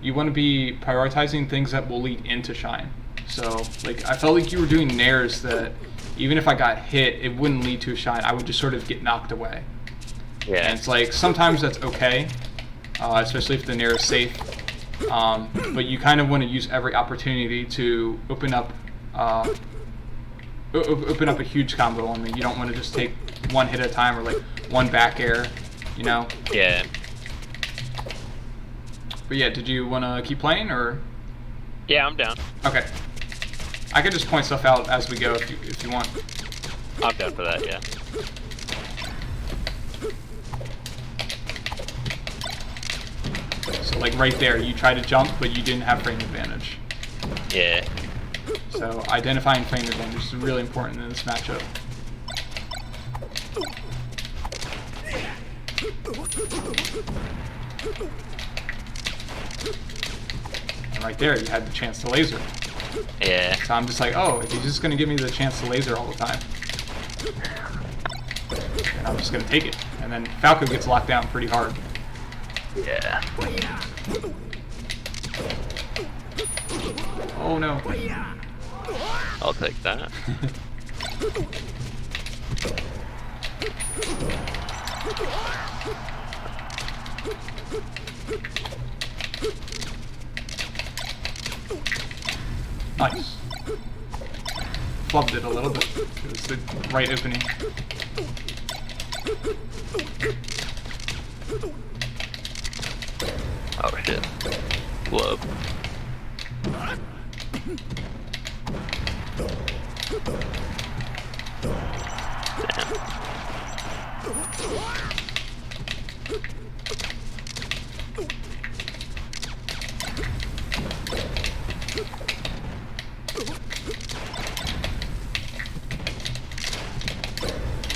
you want to be prioritizing things that will lead into shine. So like I felt like you were doing nairs that even if I got hit, it wouldn't lead to a shine. I would just sort of get knocked away. Yeah. And it's like sometimes that's okay, especially if the nair is safe. But you kind of want to use every opportunity to open up a huge combo on me. You don't want to just take one hit at a time or like one back air you know? Yeah. But yeah, did you want to keep playing, or? Yeah, I'm down. Okay. I could just point stuff out as we go if you want. I'm down for that, yeah. So like right there, you try to jump, but you didn't have frame advantage. Yeah. So identifying frame advantage is really important in this matchup. And right there, you had the chance to laser. Yeah. So I'm just like, oh, if he's just going to give me the chance to laser all the time, then I'm just going to take it. And then Falco gets locked down pretty hard. Yeah. Oh no. I'll take that. Nice. Flubbed it a little bit. It was the right opening. Oh shit. Glove.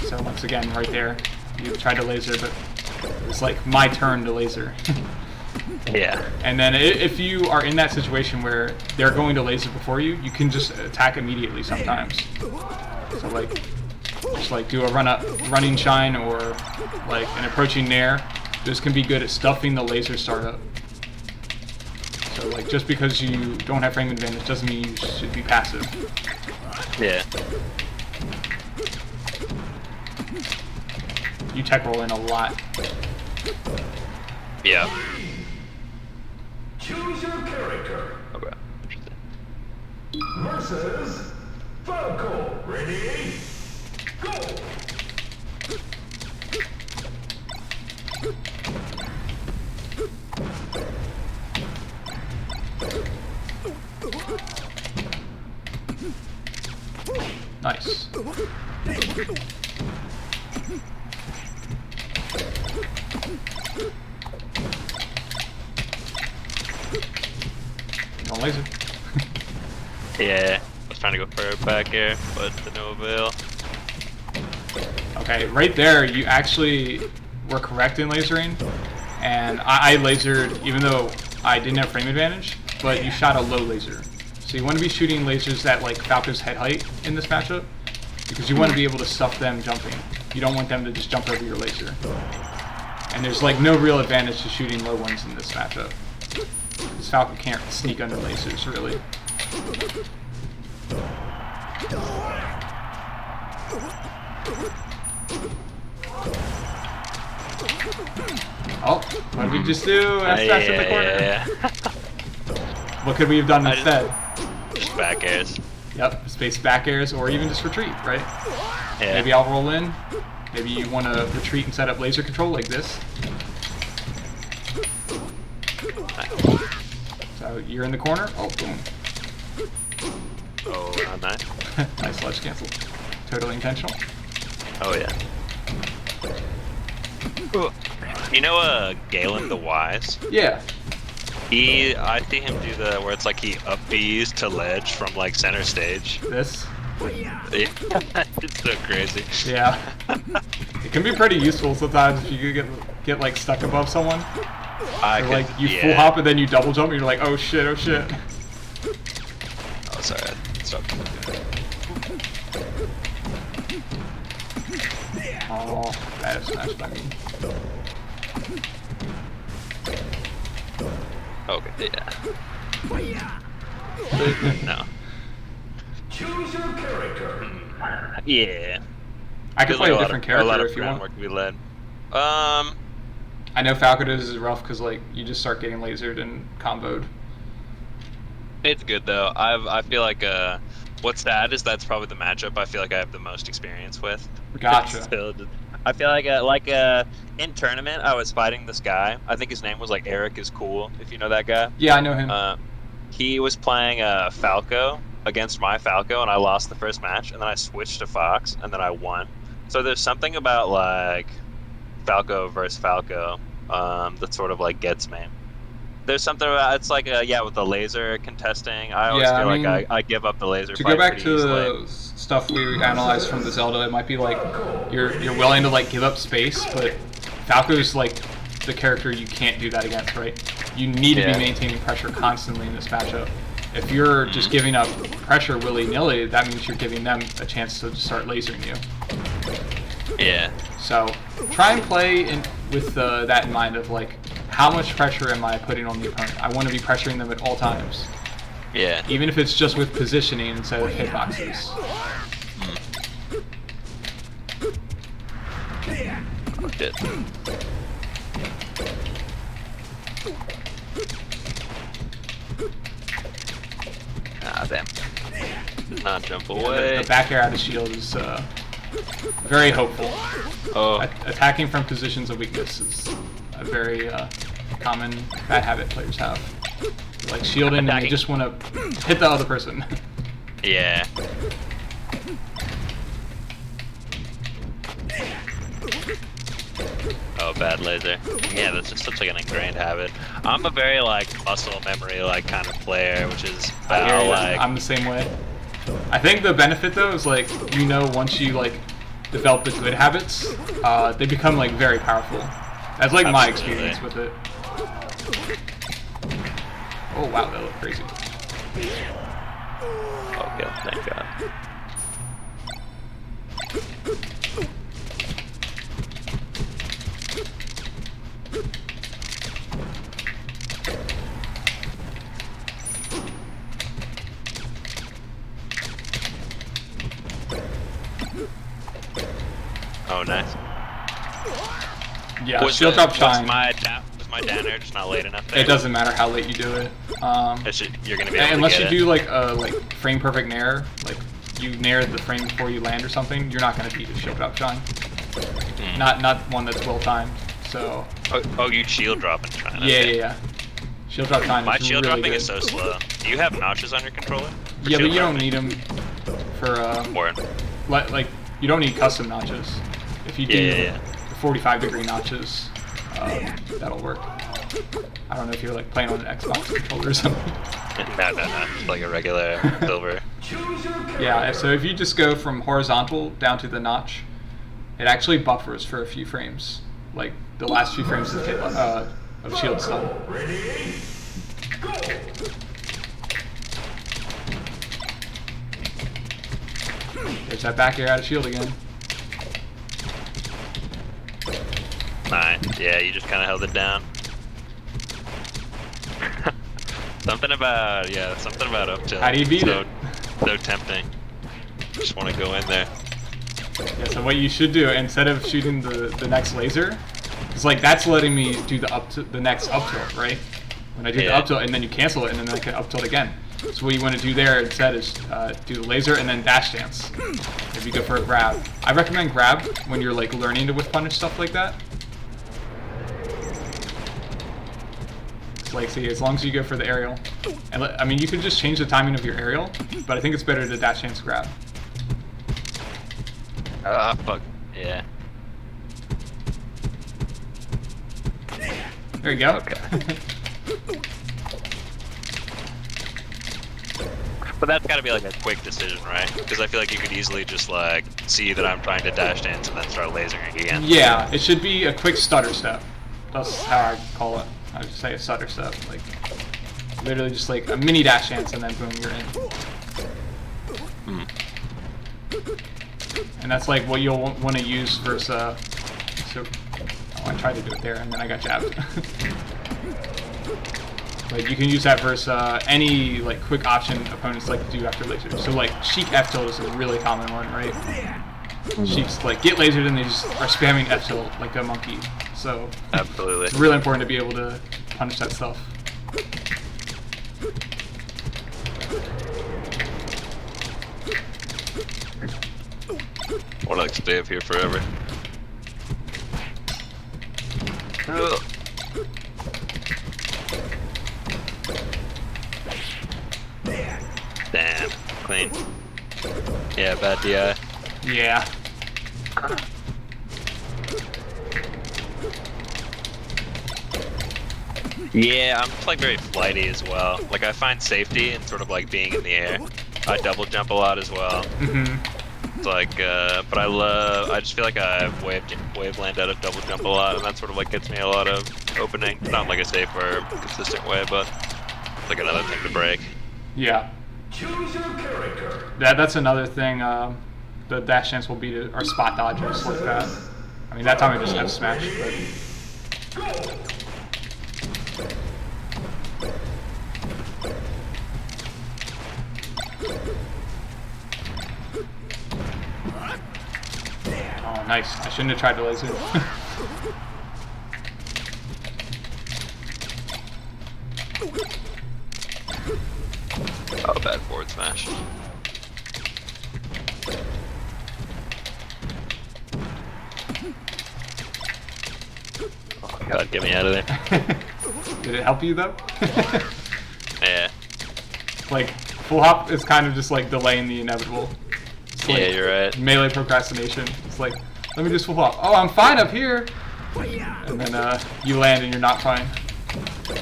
So once again, right there, you tried to laser, but it was like my turn to laser. Yeah. And then if you are in that situation where they're going to laser before you, you can just attack immediately sometimes. So like, just like do a running shine or like an approaching nair. This can be good at stuffing the laser startup. So like just because you don't have frame advantage doesn't mean you should be passive. Yeah. You tech roll in a lot. Yeah. Choose your character. Okay. Versus Falco. Ready? Go! Nice. No laser. Yeah. I was trying to go for a back air, but to no avail. Okay, right there, you actually were correct in lasering, and I lasered even though I didn't have frame advantage, but you shot a low laser. So you want to be shooting lasers at like Falco's head height in this matchup, because you want to be able to stuff them jumping. You don't want them to just jump over your laser. And there's like no real advantage to shooting low ones in this matchup. This Falco can't sneak under lasers, really. Oh, what did we just do? That's in the corner. Yeah. What could we have done instead? Just back airs. Yep, space back airs, or even just retreat, right? Yeah. Maybe I'll roll in. Maybe you want to retreat and set up laser control like this. So you're in the corner. Oh, boom. Oh, not nice. Nice ledge cancel. Totally intentional. Oh yeah. You know Galen the Wise? Yeah. I see him do the where it's like he up Bs to ledge from like center stage. This. Yeah. It's so crazy. Yeah. It can be pretty useful sometimes if you could get like stuck above someone. Or like you full hop and then you double jump and you're like, oh shit, oh shit. Oh, sorry. Stop. Oh, that is smashed by me. Okay, yeah. No. Choose your character. Yeah. I could play a different character a lot of if you want. groundwork to be led. I know Falco is rough because like you just start getting lasered and comboed. It's good though. I feel like what's sad is that's probably the matchup I feel like I have the most experience with. Gotcha. So, I feel like in tournament, I was fighting this guy. I think his name was like Eric is cool, if you know that guy. Yeah, I know him. He was playing Falco against my Falco, and I lost the first match, and then I switched to Fox, and then I won. So there's something about like Falco versus Falco that sort of like gets me. There's something about it's like yeah, with the laser contesting. I always feel like I give up the laser. To fight go back pretty to easily. the stuff we analyzed from the Zelda, it might be like you're willing to like give up space, but Falco's like the character you can't do that against, right? You need to be maintaining pressure constantly in this matchup. If you're just giving up pressure willy-nilly, that means you're giving them a chance to start lasering you. Yeah. So try and play with that in mind of like, how much pressure am I putting on the opponent? I want to be pressuring them at all times. Yeah. Even if it's just with positioning instead of hitboxes. Shit. Ah, damn. Not jump away. The back air out of shield is very hopeful. Oh. Attacking from positions of weakness is a very common bad habit players have. Like shielding and they just want to hit the other person. Yeah. Oh, bad laser. Yeah, that's just such like an ingrained habit. I'm a very like muscle memory like kind of player, which is about like I'm the same way. I think the benefit though is like once you like develop the good habits, they become like very powerful. That's like my experience with it. Oh wow, that looked crazy. Okay, thank God. Oh, nice. Yeah, shield drop shine. Was my down air just not late enough there? It doesn't matter how late you do it. You're gonna be able unless to get you do like a frame perfect nair, like you nair the frame before you land or something, you're not gonna beat a shield drop shine. Not one that's well timed. So. Oh, you shield drop and shine. Yeah. Shield drop shine. My is shield really dropping good. is so slow. Do you have notches on your controller? Yeah, but you don't need them for like you don't need custom notches. If you do the 45-degree notches, that'll work. I don't know if you're like playing on an Xbox controller or something. No, just like a regular silver. Yeah, so if you just go from horizontal down to the notch, it actually buffers for a few frames. Like the last few frames of shield stun. There's that back air out of shield again. Nice. Yeah, you just kind of held it down. something about up tilt. How do you beat it? So tempting. Just want to go in there. Yeah, so what you should do instead of shooting the next laser, is like that's letting me do the next up tilt, right? When I do the up tilt and then you cancel it and then I can up tilt again. So what you want to do there instead is do the laser and then dash dance. If you go for a grab, I recommend grab when you're like learning to whiff punish stuff like that. Like, see, as long as you go for the aerial, and I mean, you could just change the timing of your aerial, but I think it's better to dash dance grab. Ah, fuck. Yeah. There you go. Okay. But that's got to be like a quick decision, right? Because I feel like you could easily just like see that I'm trying to dash dance and then start lasering again. Yeah, it should be a quick stutter step. That's how I call it. I would say a stutter step, like literally just like a mini dash dance and then boom, you're in. And that's like what you'll want to use versus. I tried to do it there and then I got jabbed. Like you can use that versus any like quick option opponents like to do after laser. So like Sheik F tilt is a really common one, right? Sheiks like get lasered and they just are spamming F tilt like a monkey. So absolutely, it's really important to be able to punish that stuff. Or like stay up here forever. Ugh. Damn, clean. Yeah, bad DI. Yeah. Yeah, I'm just like very flighty as well. Like I find safety in sort of like being in the air. I double jump a lot as well. It's like, but I just feel like I wave land out of double jump a lot, and that sort of like gets me a lot of opening. Not like a safe or consistent way, but it's like another thing to break. Yeah. Choose your character. That's another thing. The dash dance will beat our spot dodges like that. I mean, that time I just have smash, but. Go. Oh, nice. I shouldn't have tried to laser. Oh, bad forward smash. Oh god, get me out of there. Did it help you though? Yeah. Like, full hop is kind of just like delaying the inevitable. It's like Yeah, you're right. melee procrastination. It's like, let me just full hop. Oh, I'm fine up here. And then you land and you're not fine.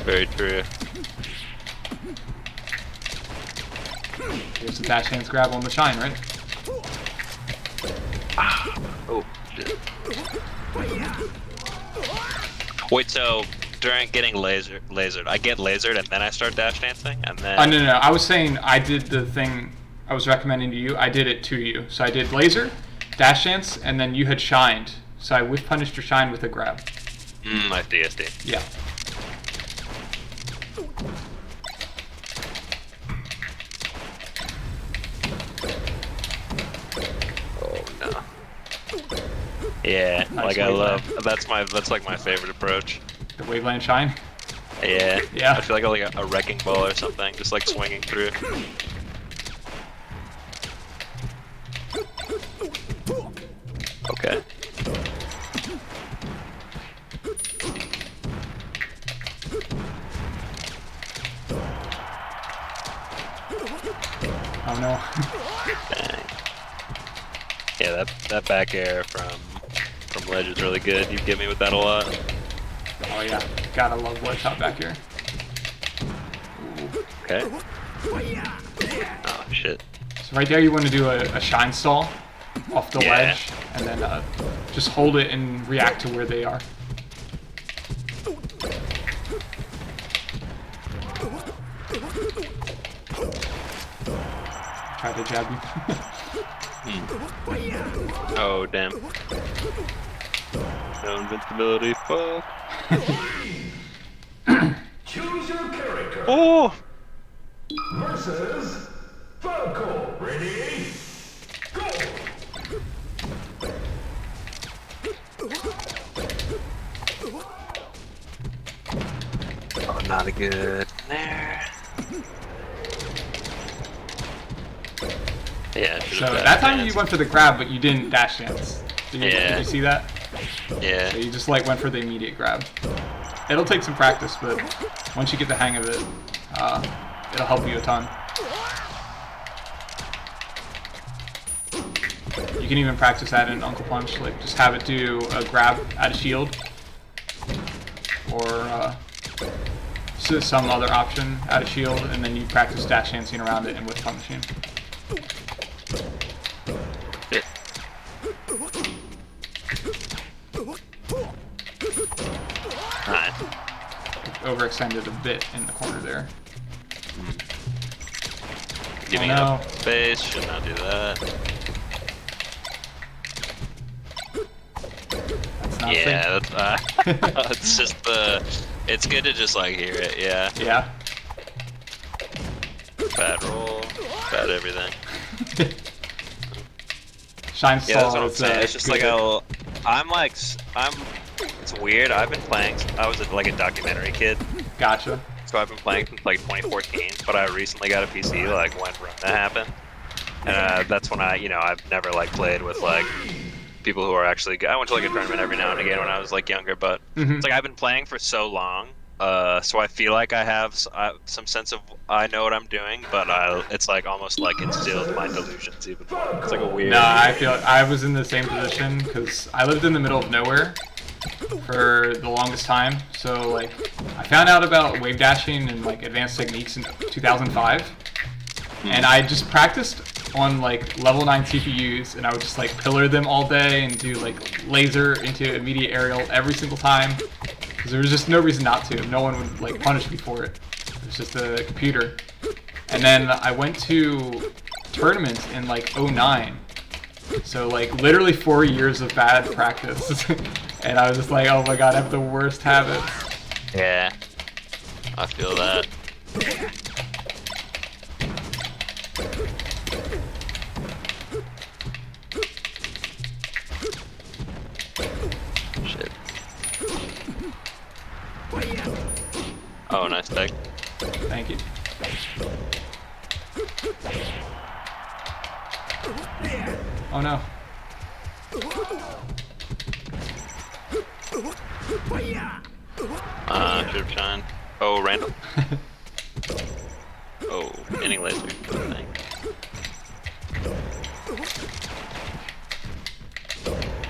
Very true. Here's the dash hands grab on the shine, right? Oh, shit. Wait, so during getting lasered, I get lasered and then I start dash dancing, and then. Oh no. I was saying I did the thing I was recommending to you. I did it to you. So I did laser, dash dance, and then you had shined. So I whiff punished your shine with a grab. I see. Yeah. Oh no. Yeah, Nice like I wave love. That's like my favorite approach. The waveland shine. Yeah. Yeah. I feel like a wrecking ball or something, just like swinging through. Okay. Oh no. Dang. Yeah, that back air from ledge is really good. You get me with that a lot. Oh yeah. Gotta love ledge hop back here. Okay. Oh shit. So right there you want to do a shine stall off the Yeah. ledge, and then just hold it and react to where they are. Try to jab you. Oh damn. No invincibility. Fuck. Choose your character. Oh. Versus Falco. Ready? Go. Oh, not a good there. Yeah. So that time you went for the grab, but you didn't dash dance. Did Yeah. you see that? Yeah. So you just like went for the immediate grab. It'll take some practice, but once you get the hang of it, it'll help you a ton. You can even practice that in Uncle Punch, like just have it do a grab at a shield, or some other option at a shield, and then you practice dash dancing around it and with punishing. Shit. Alright. Overextended a bit in the corner there. Giving Oh, no. up space, should not do that. That's not Yeah, that's, it's just it's good to just like hear it, yeah. safe. Yeah. Bad roll, bad everything. Shine Yeah, that's stall. what I'm saying. It's just like it's weird. I've been playing. I was like a documentary kid, Gotcha. so I've been playing since like 2014. But I recently got a PC like when Rona happened, and that's when I've never like played with like people who are actually good. I went to like a tournament every now and again when I was like younger, but it's like I've been playing for so long, so I feel like I have some sense of I know what I'm doing, but it's like almost like instilled my delusions even more. It's like a weird. Nah, I feel like I was in the same position because I lived in the middle of nowhere for the longest time. So like, I found out about wave dashing and like advanced techniques in 2005, and I just practiced on like level 9 CPUs, and I would just like pillar them all day and do like laser into immediate aerial every single time because there was just no reason not to. No one would like punish me for it. It was just a computer. And then I went to tournaments in like 09. So like literally 4 years of bad practice. And I was just like, oh my god, I have the worst habits. Yeah, I feel that. Shit. Oh, nice tag. Thank you. Oh no. Should have shined. Oh, Randall. Oh, any laser. Thing.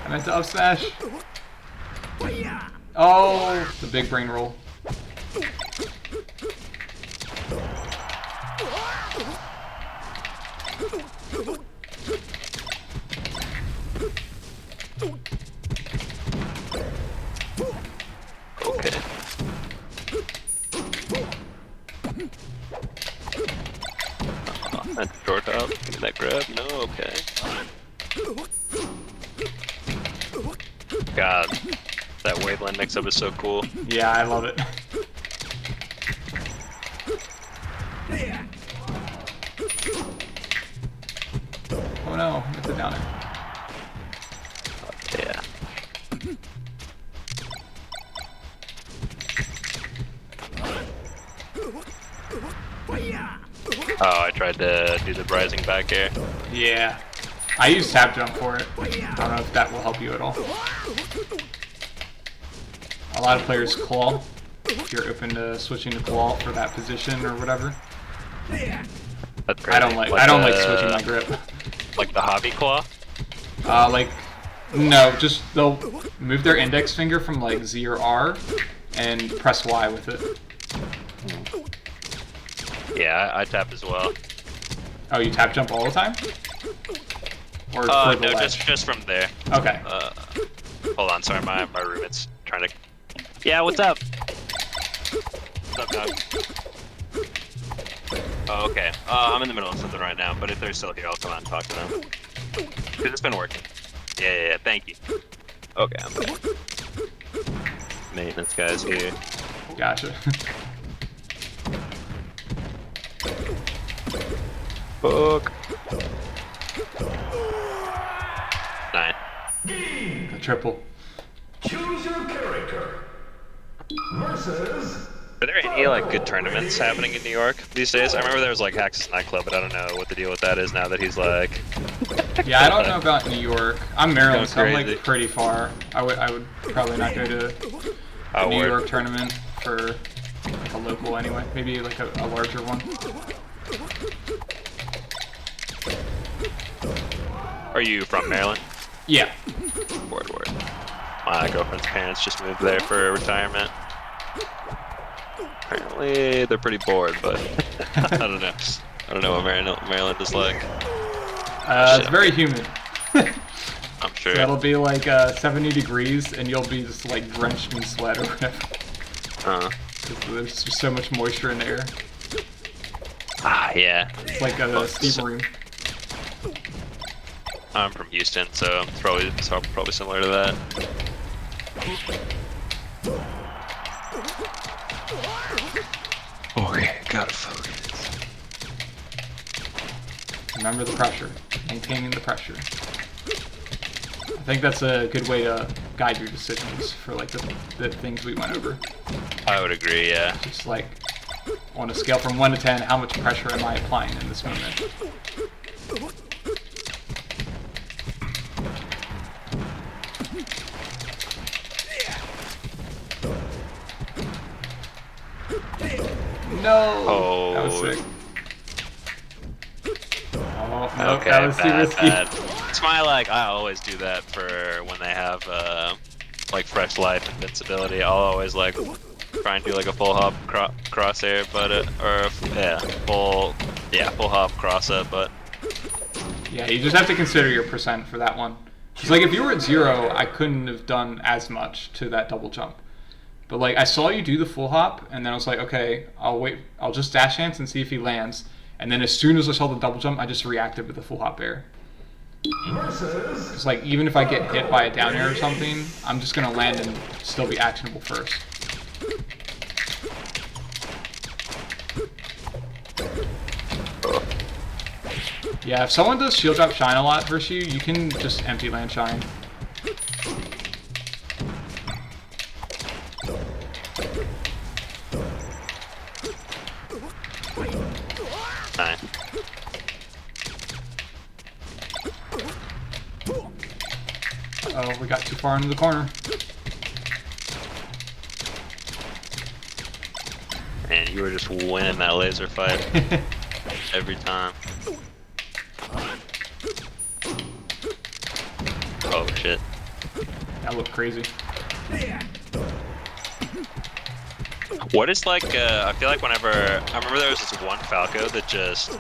I meant to up smash. Oh, the big brain roll. Okay. That's short up. Give me that grab. No, okay. God, that waveland mix-up is so cool. Yeah, I love it. Oh no, it's a downer. Yeah. Oh, I tried to do the rising back air. Yeah. I use tap jump for it. I don't know if that will help you at all. A lot of players claw. If you're open to switching to claw for that position or whatever. That's crazy. I don't like switching my grip. Like the hobby claw? No, just they'll move their index finger from like Z or R and press Y with it. Yeah, I tap as well. Oh, you tap jump all the time? Or No, the ledge? just from there. Okay. Hold on, sorry, my roommate's trying to. Yeah, what's up? What's up, dog? Oh, okay. I'm in the middle of something right now, but if they're still here, I'll come out and talk to them. Because it's been working. Yeah, thank you. Okay, I'm back. Maintenance guy's here. Gotcha. Fuck. 9. The triple. Choose your character. Versus. Are there any like good tournaments happening in New York these days? I remember there was like Hax's nightclub, but I don't know what the deal with that is now that he's like. Yeah, I don't know about New York. I'm Maryland, so I'm Crazy. like pretty far. I would probably not go to a New York tournament for like a local anyway. Maybe like a larger one. Are you from Maryland? Yeah. Word. My girlfriend's parents just moved there for retirement. Apparently, they're pretty bored, but I don't know. I don't know what Maryland is like. It's very humid. I'm sure. So it'll be like 70 degrees, and you'll be just like drenched in sweat or whatever. 'Cause there's just so much moisture in the air. Yeah. It's like a steam room. I'm from Houston, so it's probably similar to that. Okay, gotta focus. Remember the pressure. Maintaining the pressure. I think that's a good way to guide your decisions for like the things we went over. I would agree, yeah. Just like on a scale from 1 to 10, how much pressure am I applying in this moment? No! Oh. That was sick. Oh, nope, Okay, that was too risky. bad. It's my, like, I always do that for when they have, like, fresh life invincibility. I'll always, like, try and do, like, a full hop crosshair, but, full hop cross up, but... Yeah, you just have to consider your percent for that one. Because, like, if you were at 0, I couldn't have done as much to that double jump. But, like, I saw you do the full hop, and then I was like, okay, I'll just dash dance and see if he lands. And then as soon as I saw the double jump, I just reacted with the full hop air. It's like, even if I get hit by a down air or something, I'm just going to land and still be actionable first. Yeah, if someone does shield drop shine a lot versus you, you can just empty land shine. Fine. Oh, we got too far into the corner. Man, you were just winning that laser fight every time. Oh shit. That looked crazy. What is like, I feel like whenever, I remember there was this one Falco that just,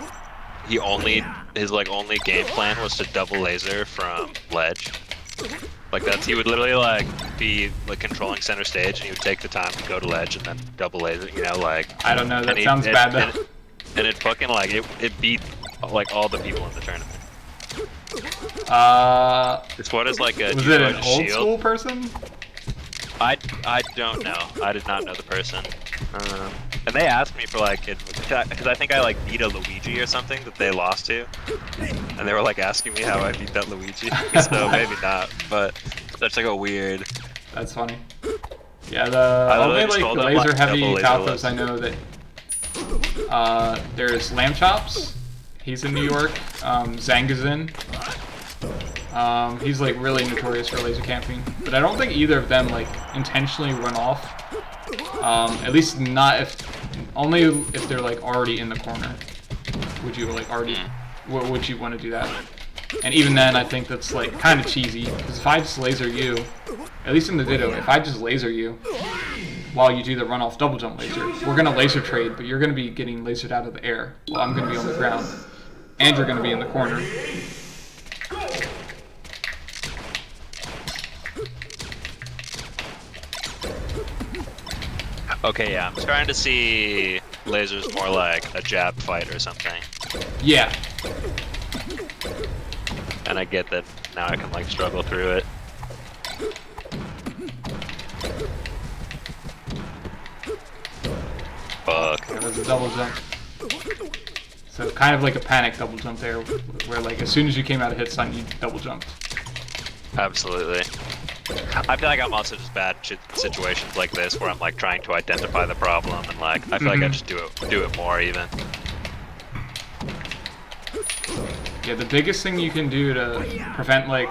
his like only game plan was to double laser from ledge. Like he would literally like be like controlling center stage and he would take the time to go to ledge and then double laser, you know, like. I don't know, that sounds bad though. And it fucking like, it beat like all the people in the tournament. It's what is like a. Was it an old shield. school person? I don't know. I did not know the person. And they asked me for like, because I think I like beat a Luigi or something that they lost to, and they were like asking me how I beat that Luigi. So maybe not, but that's like a weird. That's funny. Yeah, the only like laser heavy Falcos I know that there's Lamb Chops. He's in New York. Zangazin. He's like really notorious for laser camping, but I don't think either of them like intentionally run off. At least not only if they're like already in the corner. Would you like already? Would you want to do that? And even then, I think that's like kind of cheesy because if I just laser you, at least in the Ditto, if I just laser you while you do the run off double jump laser, we're gonna laser trade, but you're gonna be getting lasered out of the air while I'm gonna be on the ground, and you're gonna be in the corner. Okay, yeah, I'm trying to see lasers more like a jab fight or something. Yeah. And I get that now I can like struggle through it. Fuck. There was a double jump. So kind of like a panic double jump there, where like as soon as you came out of hit stun, you double jumped. Absolutely. I feel like I'm also just bad in situations like this where I'm like trying to identify the problem and like I feel like I just do it more even. Yeah, the biggest thing you can do to prevent like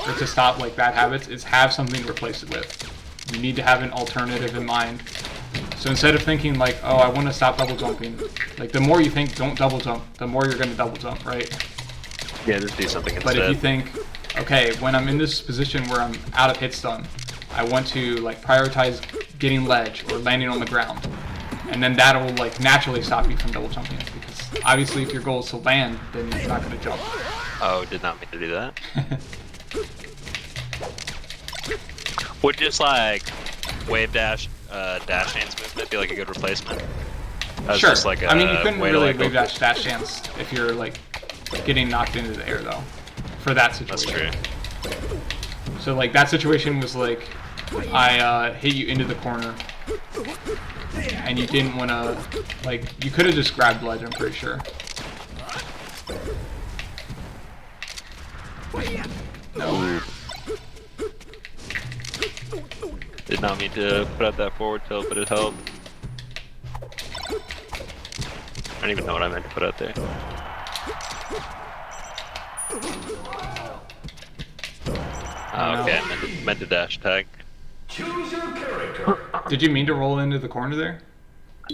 or to stop like bad habits is have something to replace it with. You need to have an alternative in mind. So instead of thinking like, oh, I want to stop double jumping, like the more you think don't double jump, the more you're going to double jump, right? Yeah, just do something instead. But if you think, okay, when I'm in this position where I'm out of hit stun, I want to like prioritize getting ledge or landing on the ground, and then that will like naturally stop you from double jumping. Because obviously, if your goal is to land, then you're not going to jump. Oh, did not mean to do that. Would just like wave dash, dash dance movement be like a good replacement? Sure. Just like I mean, you couldn't really like wave dash dance if you're like getting knocked into the air though. For that situation. That's true. So like that situation was like I hit you into the corner and you didn't want to like you could have just grabbed ledge, I'm pretty sure. No. Did not mean to put out that forward tilt, but it helped. I don't even know what I meant to put out there. Oh, okay, I meant to dash tag. Choose your character. Did you mean to roll into the corner there?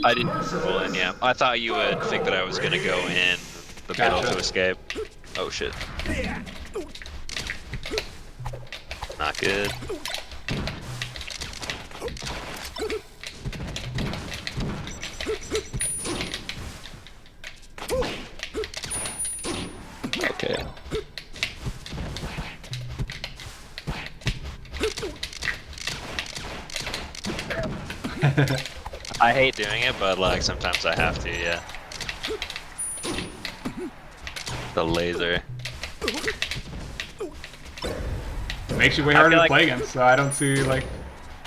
I didn't roll in, yeah. I thought you would think that I was gonna go in the middle to escape. Oh shit. Not good. Okay. I hate doing it, but like sometimes I have to, yeah. The laser. It makes you way harder to play against, so I don't see like.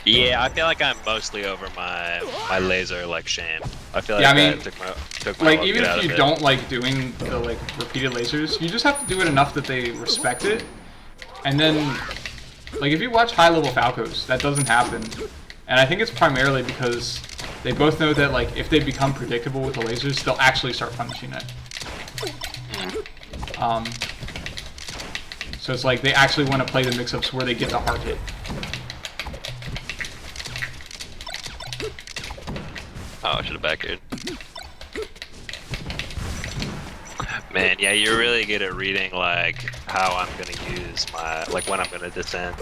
Yeah, I feel like I'm mostly over my laser like shame. I feel like yeah, I mean, took my like even if you don't like doing the like repeated lasers, you just have to do it enough that they respect it. And then, like if you watch high level Falcos, that doesn't happen. And I think it's primarily because they both know that like if they become predictable with the lasers, they'll actually start punishing it. So it's like they actually want to play the mix-ups where they get the hard hit. Oh, I should have back here. Man, yeah, you're really good at reading like how I'm gonna use my like when I'm gonna descend.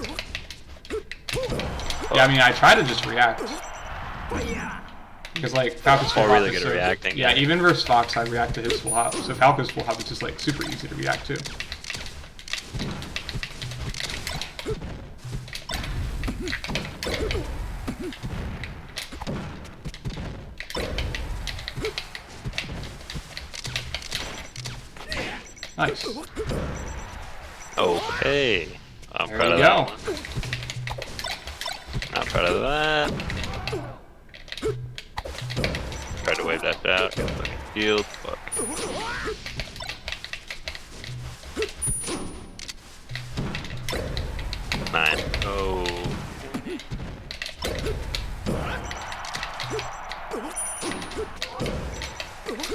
Yeah, I mean, I try to just react. Because, like, Falco's full hop really is good at reacting. Yeah, even versus Fox, I react to his full hop. So Falco's full hop is just, like, super easy to react to. Nice. Okay. I'm There proud we of go. that one. Not proud of that. Tried to wave that out. Got fucking healed. Fuck. Nine. Oh.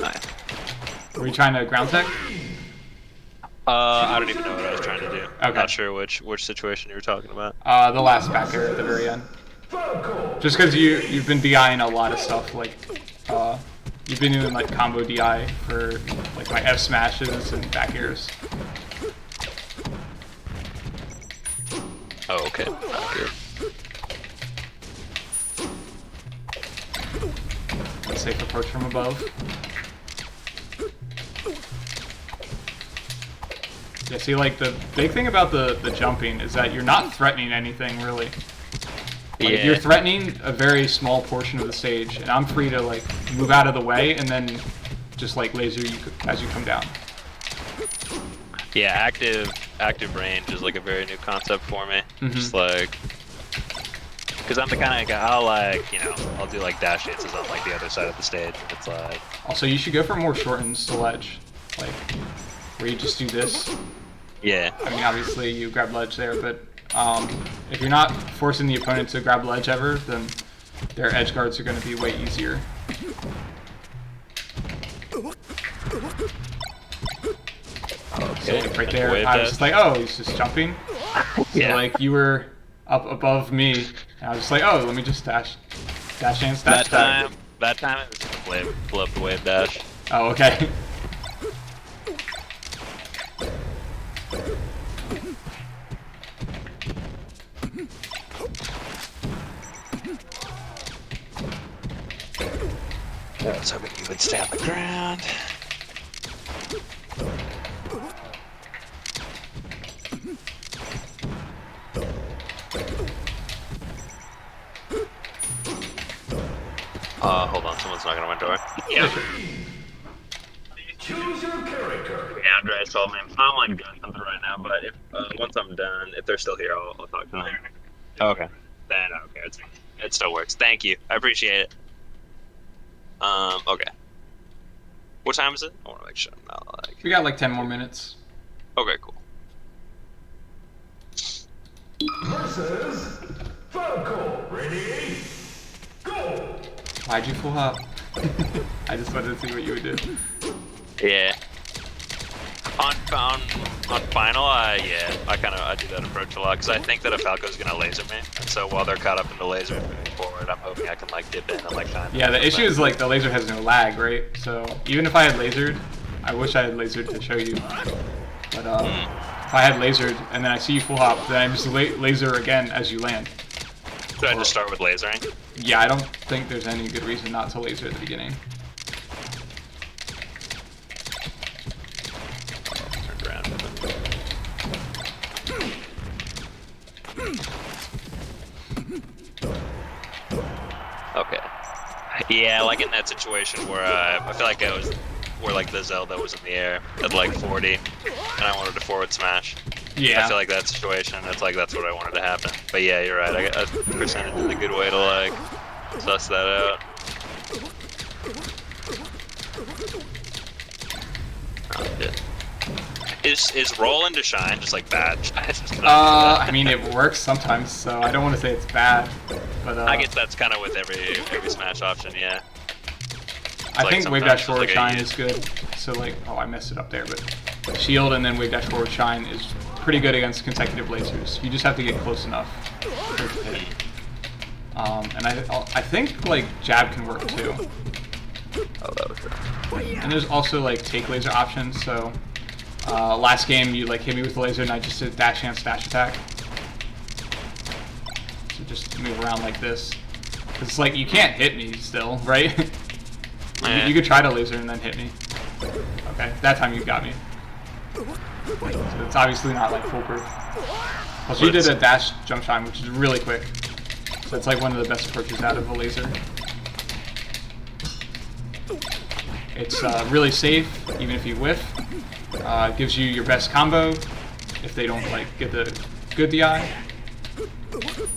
Nice. Were you trying to ground tech? I don't even know what I was trying to do. Okay. Not sure which situation you were talking about. The last back air at the very end. Just because you've been DIing a lot of stuff, like, you've been doing, like, combo DI for, like, my F smashes and back airs. Oh, okay. Not good. Safe approach from above. Yeah, see, like, the big thing about the jumping is that you're not threatening anything, really. Like, Yeah. you're threatening a very small portion of the stage, and I'm free to, like, move out of the way and then just, like, laser you as you come down. Yeah, active range is like a very new concept for me. Just like, because I'm the kind of guy, I'll like, you know, I'll do like dash dances on like the other side of the stage. It's like. Also, you should go for more shortens to ledge, like, where you just do this. Yeah. I mean, obviously you grab ledge there, but if you're not forcing the opponent to grab ledge ever, then their edge guards are going to be way easier. Okay. So, like, right there, I was just like, oh, he's just jumping. Yeah. So, like, you were up above me, and I was just like, oh, let me just dash dance, dash That time it was just pull up the wave dash. Oh, okay. I was hoping you would stay on the ground. Hold on, someone's knocking on my door. Yeah. Choose your character. Andres told me I'm like doing something right now, but if once I'm done, if they're still here, I'll talk to them. Okay. Then okay, it still works. Thank you, I appreciate it. Okay. What time is it? I want to make sure I'm not like. We got like 10 more minutes. Okay, cool. Versus Falco. Ready? Go. Why'd you full hop? I just wanted to see what you would do. Yeah. On final, yeah, I do that approach a lot because I think that a Falco's gonna laser me, and so while they're caught up in the laser, forward, I'm hoping I can like dip in and like kind of. Yeah, the issue is like the laser has no lag, right? So even if I had lasered, I wish I had lasered to show you. But if I had lasered and then I see you full hop, then I just laser again as you land. Should I just start with lasering? Yeah, I don't think there's any good reason not to laser at the beginning. Turn around. Okay. Yeah, like in that situation where I feel like where like the Zelda was in the air at like 40, and I wanted to forward smash. Yeah. I feel like that situation, that's what I wanted to happen. But yeah, you're right. I got percentage is a good way to like suss that out. Oh, shit. Is roll into shine just like bad? I mean it works sometimes, so I don't want to say it's bad, but I guess that's kind of with every smash option, yeah. I like think wave dash forward like shine is good. So like, oh, I messed it up there, but shield and then wave dash forward shine is pretty good against consecutive lasers. You just have to get close enough for it to hit. And I think like jab can work too. Oh, that was good. And there's also like take laser options. So last game you like hit me with the laser and I just did dash chance dash attack. So just move around like this. It's like you can't hit me still, right? You could try to laser and then hit me. Okay, that time you got me. So it's obviously not like foolproof. Plus you did a dash jump shine, which is really quick. So it's like one of the best approaches out of a laser. It's really safe, even if you whiff. Gives you your best combo if they don't like get the good DI.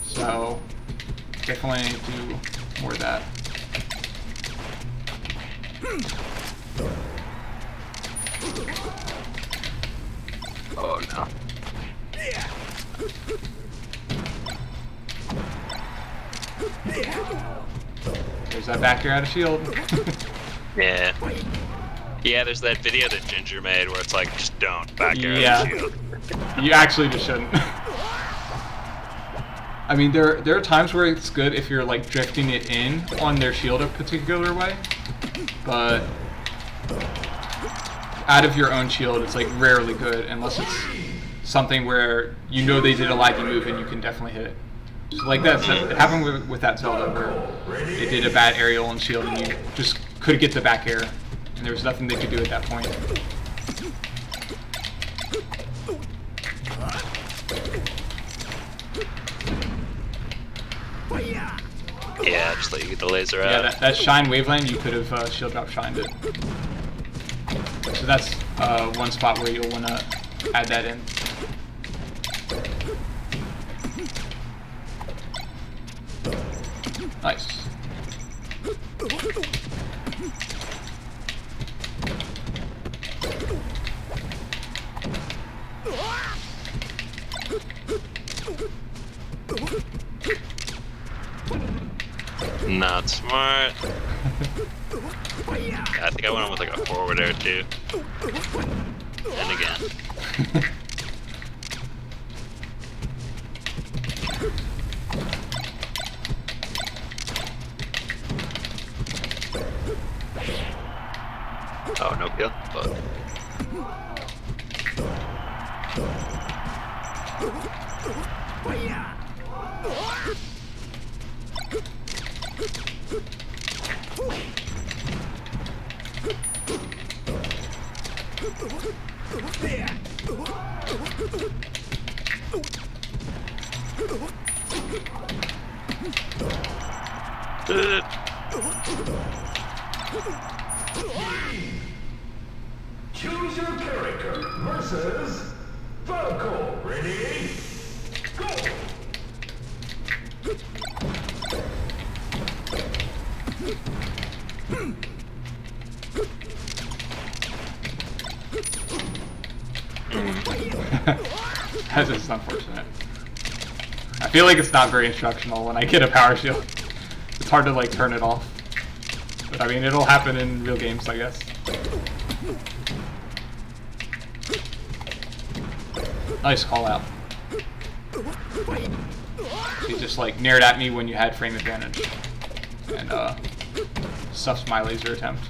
So definitely do more of that. Oh no. There's that back air out of shield. Yeah. Yeah, there's that video that Ginger made where it's like, just don't back air Yeah. the shield. You actually just shouldn't. I mean, there are times where it's good if you're like drifting it in on their shield a particular way, but out of your own shield, it's like rarely good unless it's something where you know they did a laggy move and you can definitely hit it. So like that, so it happened with that Zelda where they did a bad aerial and shield and you just couldn't get the back air, and there was nothing they could do at that point. Yeah, just let you get the laser out. Yeah, that shine waveland, you could have shield drop shined it. So that's one spot where you'll want to add that in. Nice. Not smart. Yeah, I think I went with like a forward air too. And again. Oh, no kill. But... Choose your character versus Falco. Ready? Go! That's just unfortunate. I feel like it's not very instructional when I get a power shield. It's hard to like turn it off. But I mean, it'll happen in real games, I guess. Nice call out. So he just like nared at me when you had frame advantage. And stuffed my laser attempt.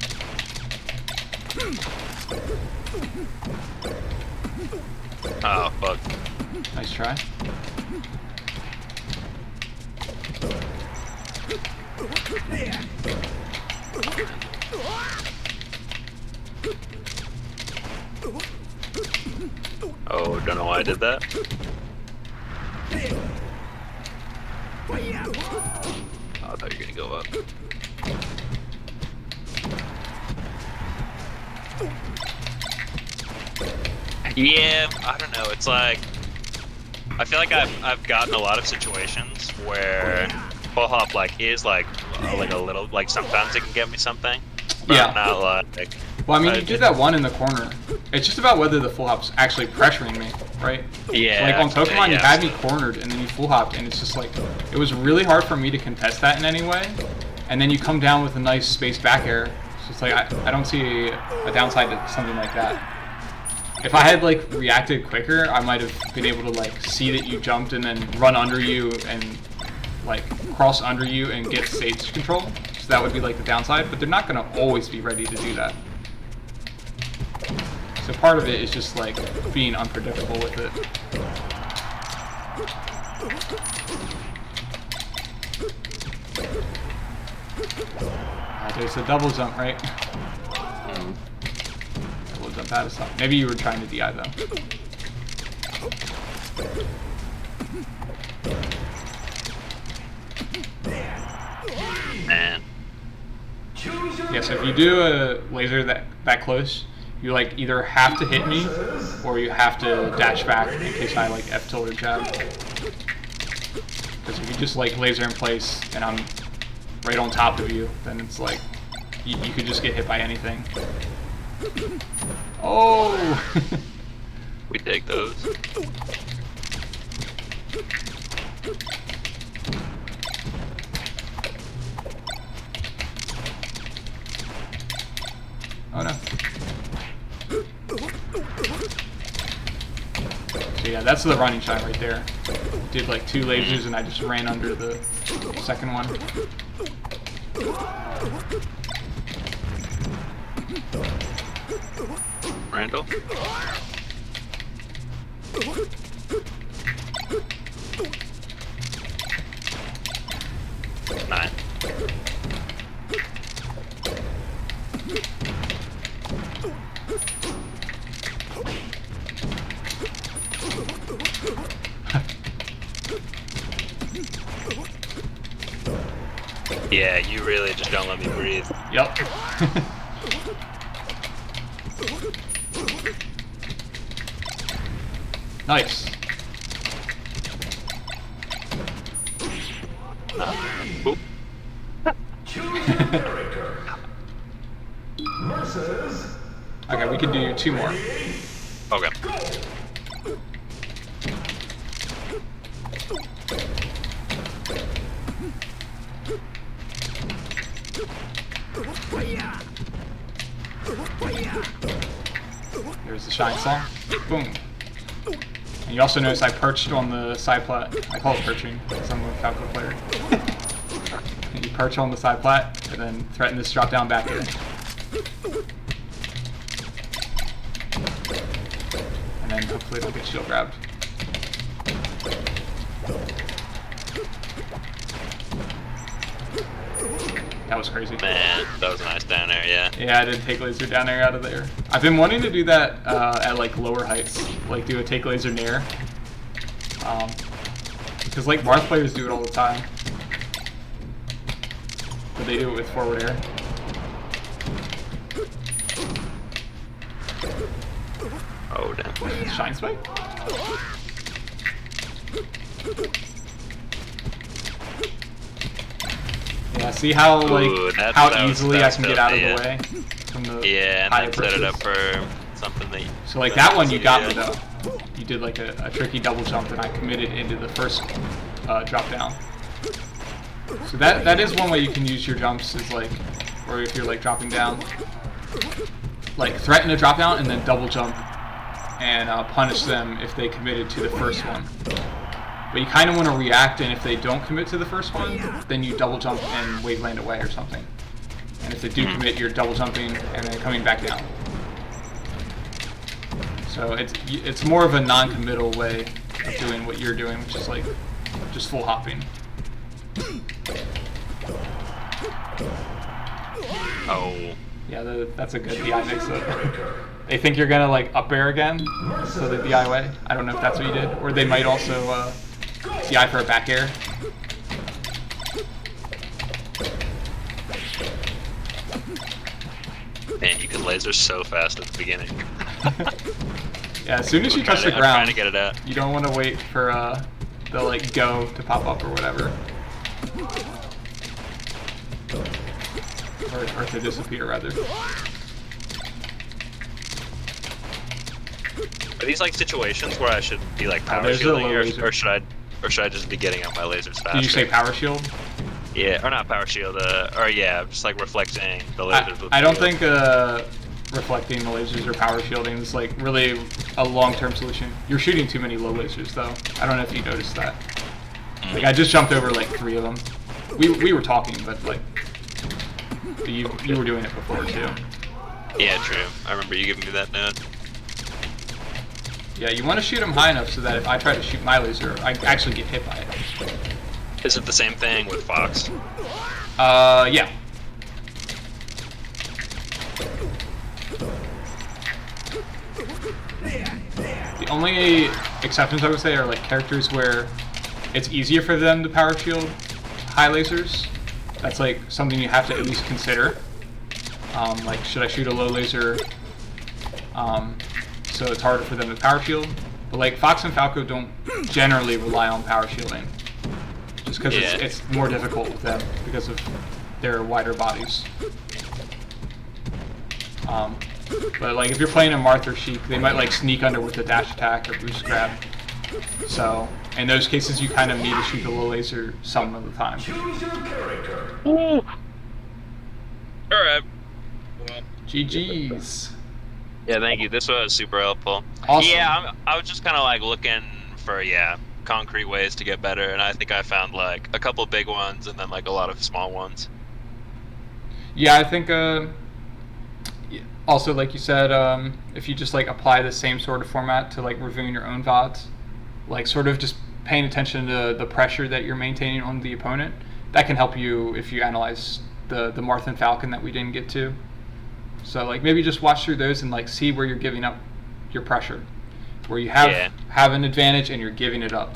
Oh, fuck. Nice try. Oh, don't know why I did that. Oh, I thought you were gonna go up. Yeah, I don't know. It's like I feel like I've gotten a lot of situations where full hop like is like a little like sometimes it can get me something. But Yeah. not like. Well, I mean, you did that one in the corner. It's just about whether the full hop's actually pressuring me, right? Yeah. So, like on Pokemon, you yeah. had me cornered and then you full hopped, and it's just like it was really hard for me to contest that in any way. And then you come down with a nice space back air. So it's like I don't see a downside to something like that. If I had like reacted quicker, I might have been able to like see that you jumped and then run under you and like cross under you and get stage control. So that would be like the downside, but they're not going to always be ready to do that. So part of it is just like being unpredictable with it. There's a double jump, right? Double jump out of something. Maybe you were trying to DI though. Man. Yeah, so if you do a laser that close, you like either have to hit me or you have to dash back in case I like F tilt or jab. Because if you just like laser in place and I'm right on top of you, then it's like you could just get hit by anything. Oh! We take those. Oh no. So yeah, that's the running shot right there. Did like 2 lasers and I just ran under the second one. Randall? Nine. Yeah, you really just don't let me breathe. Yep. Nice. Oop. Okay, we can do 2 more. Okay. There's the shine song. Boom. And you also notice I perched on the side plat. I call it perching because I'm a Falco player. And you perch on the side plat and then threaten this drop down back here. And then hopefully it'll get shield grabbed. That was crazy. Man, that was a nice down there, yeah. Yeah, I did take laser down air out of there. I've been wanting to do that at like lower heights, like do a take laser nair. Because like Marth players do it all the time. But they do it with forward air. Oh, damn. Shine spike? Yeah, see how like Ooh, how easily I can get out of yeah. the way from the Yeah, and higher then set it up perches. for something that. So like that one you got me yeah. though. You did like a tricky double jump and I committed into the first drop down. So that is one way you can use your jumps is like, or if you're like dropping down, like threaten a drop down and then double jump and punish them if they committed to the first one. But you kind of want to react, and if they don't commit to the first one, then you double jump and wave land away or something. And if they do commit, you're double jumping and then coming back down. So it's more of a non-committal way of doing what you're doing, which is like just full hopping. Oh. Yeah, that's a good DI mix-up. They think you're gonna like up air again, so they DI away. I don't know if that's what you did, or they might also DI for a back air. Man, you can laser so fast at the beginning. Yeah, as soon as you touch the ground, I'm trying to get it out. You don't want to wait for the like go to pop up or whatever, or to disappear rather. Are these like situations where I should be like power there's a shielding, low or laser. should I just be getting out my lasers faster? Did you say power shield? Yeah, or not power shield, or yeah, just like reflecting the lasers. With I don't shield. think reflecting the lasers or power shielding is like really a long-term solution. You're shooting too many low lasers though. I don't know if you noticed that. Like I just jumped over like 3 of them. We were talking, but like you were doing it before too. Yeah, true. I remember you giving me that note. Yeah, you want to shoot them high enough so that if I try to shoot my laser, I actually get hit by it. Is it the same thing with Fox? Yeah. The only exceptions I would say are like characters where it's easier for them to power shield high lasers. That's like something you have to at least consider. Like, should I shoot a low laser so it's harder for them to power shield? But like Fox and Falco don't generally rely on power shielding, just because it's more difficult with them because of their wider bodies. But like if you're playing a Marth or Sheik, they might like sneak under with a dash attack or boost grab. So in those cases, you kind of need to shoot the low laser some of the time. Choose your character. All right. Well, GG's. yeah, thank you. This was super helpful. Awesome. Yeah, I was just kind of like looking for concrete ways to get better, and I think I found like a couple big ones and then like a lot of small ones. Yeah, I think also like you said, if you just like apply the same sort of format to like reviewing your own VODs, like sort of just paying attention to the pressure that you're maintaining on the opponent, that can help you if you analyze the Marth and Falcon that we didn't get to. So like maybe just watch through those and like see where you're giving up your pressure, where you have an advantage and you're giving it up,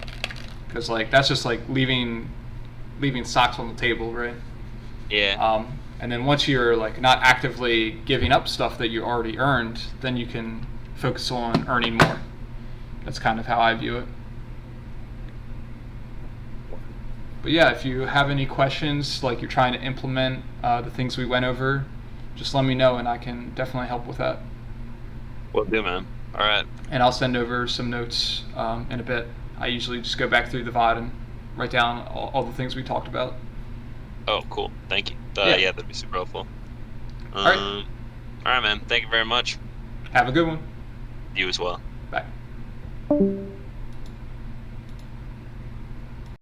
because like that's just like leaving socks on the table, right? Yeah. And then once you're like not actively giving up stuff that you already earned, then you can focus on earning more. That's kind of how I view it. But yeah, if you have any questions, like you're trying to implement the things we went over, just let me know and I can definitely help with that. Will do, man. All right. And I'll send over some notes in a bit. I usually just go back through the VOD and write down all the things we talked about. Oh, cool. Thank you. Yeah, that'd be super helpful. All right, man. Thank you very much. have a good one. You as well. Bye.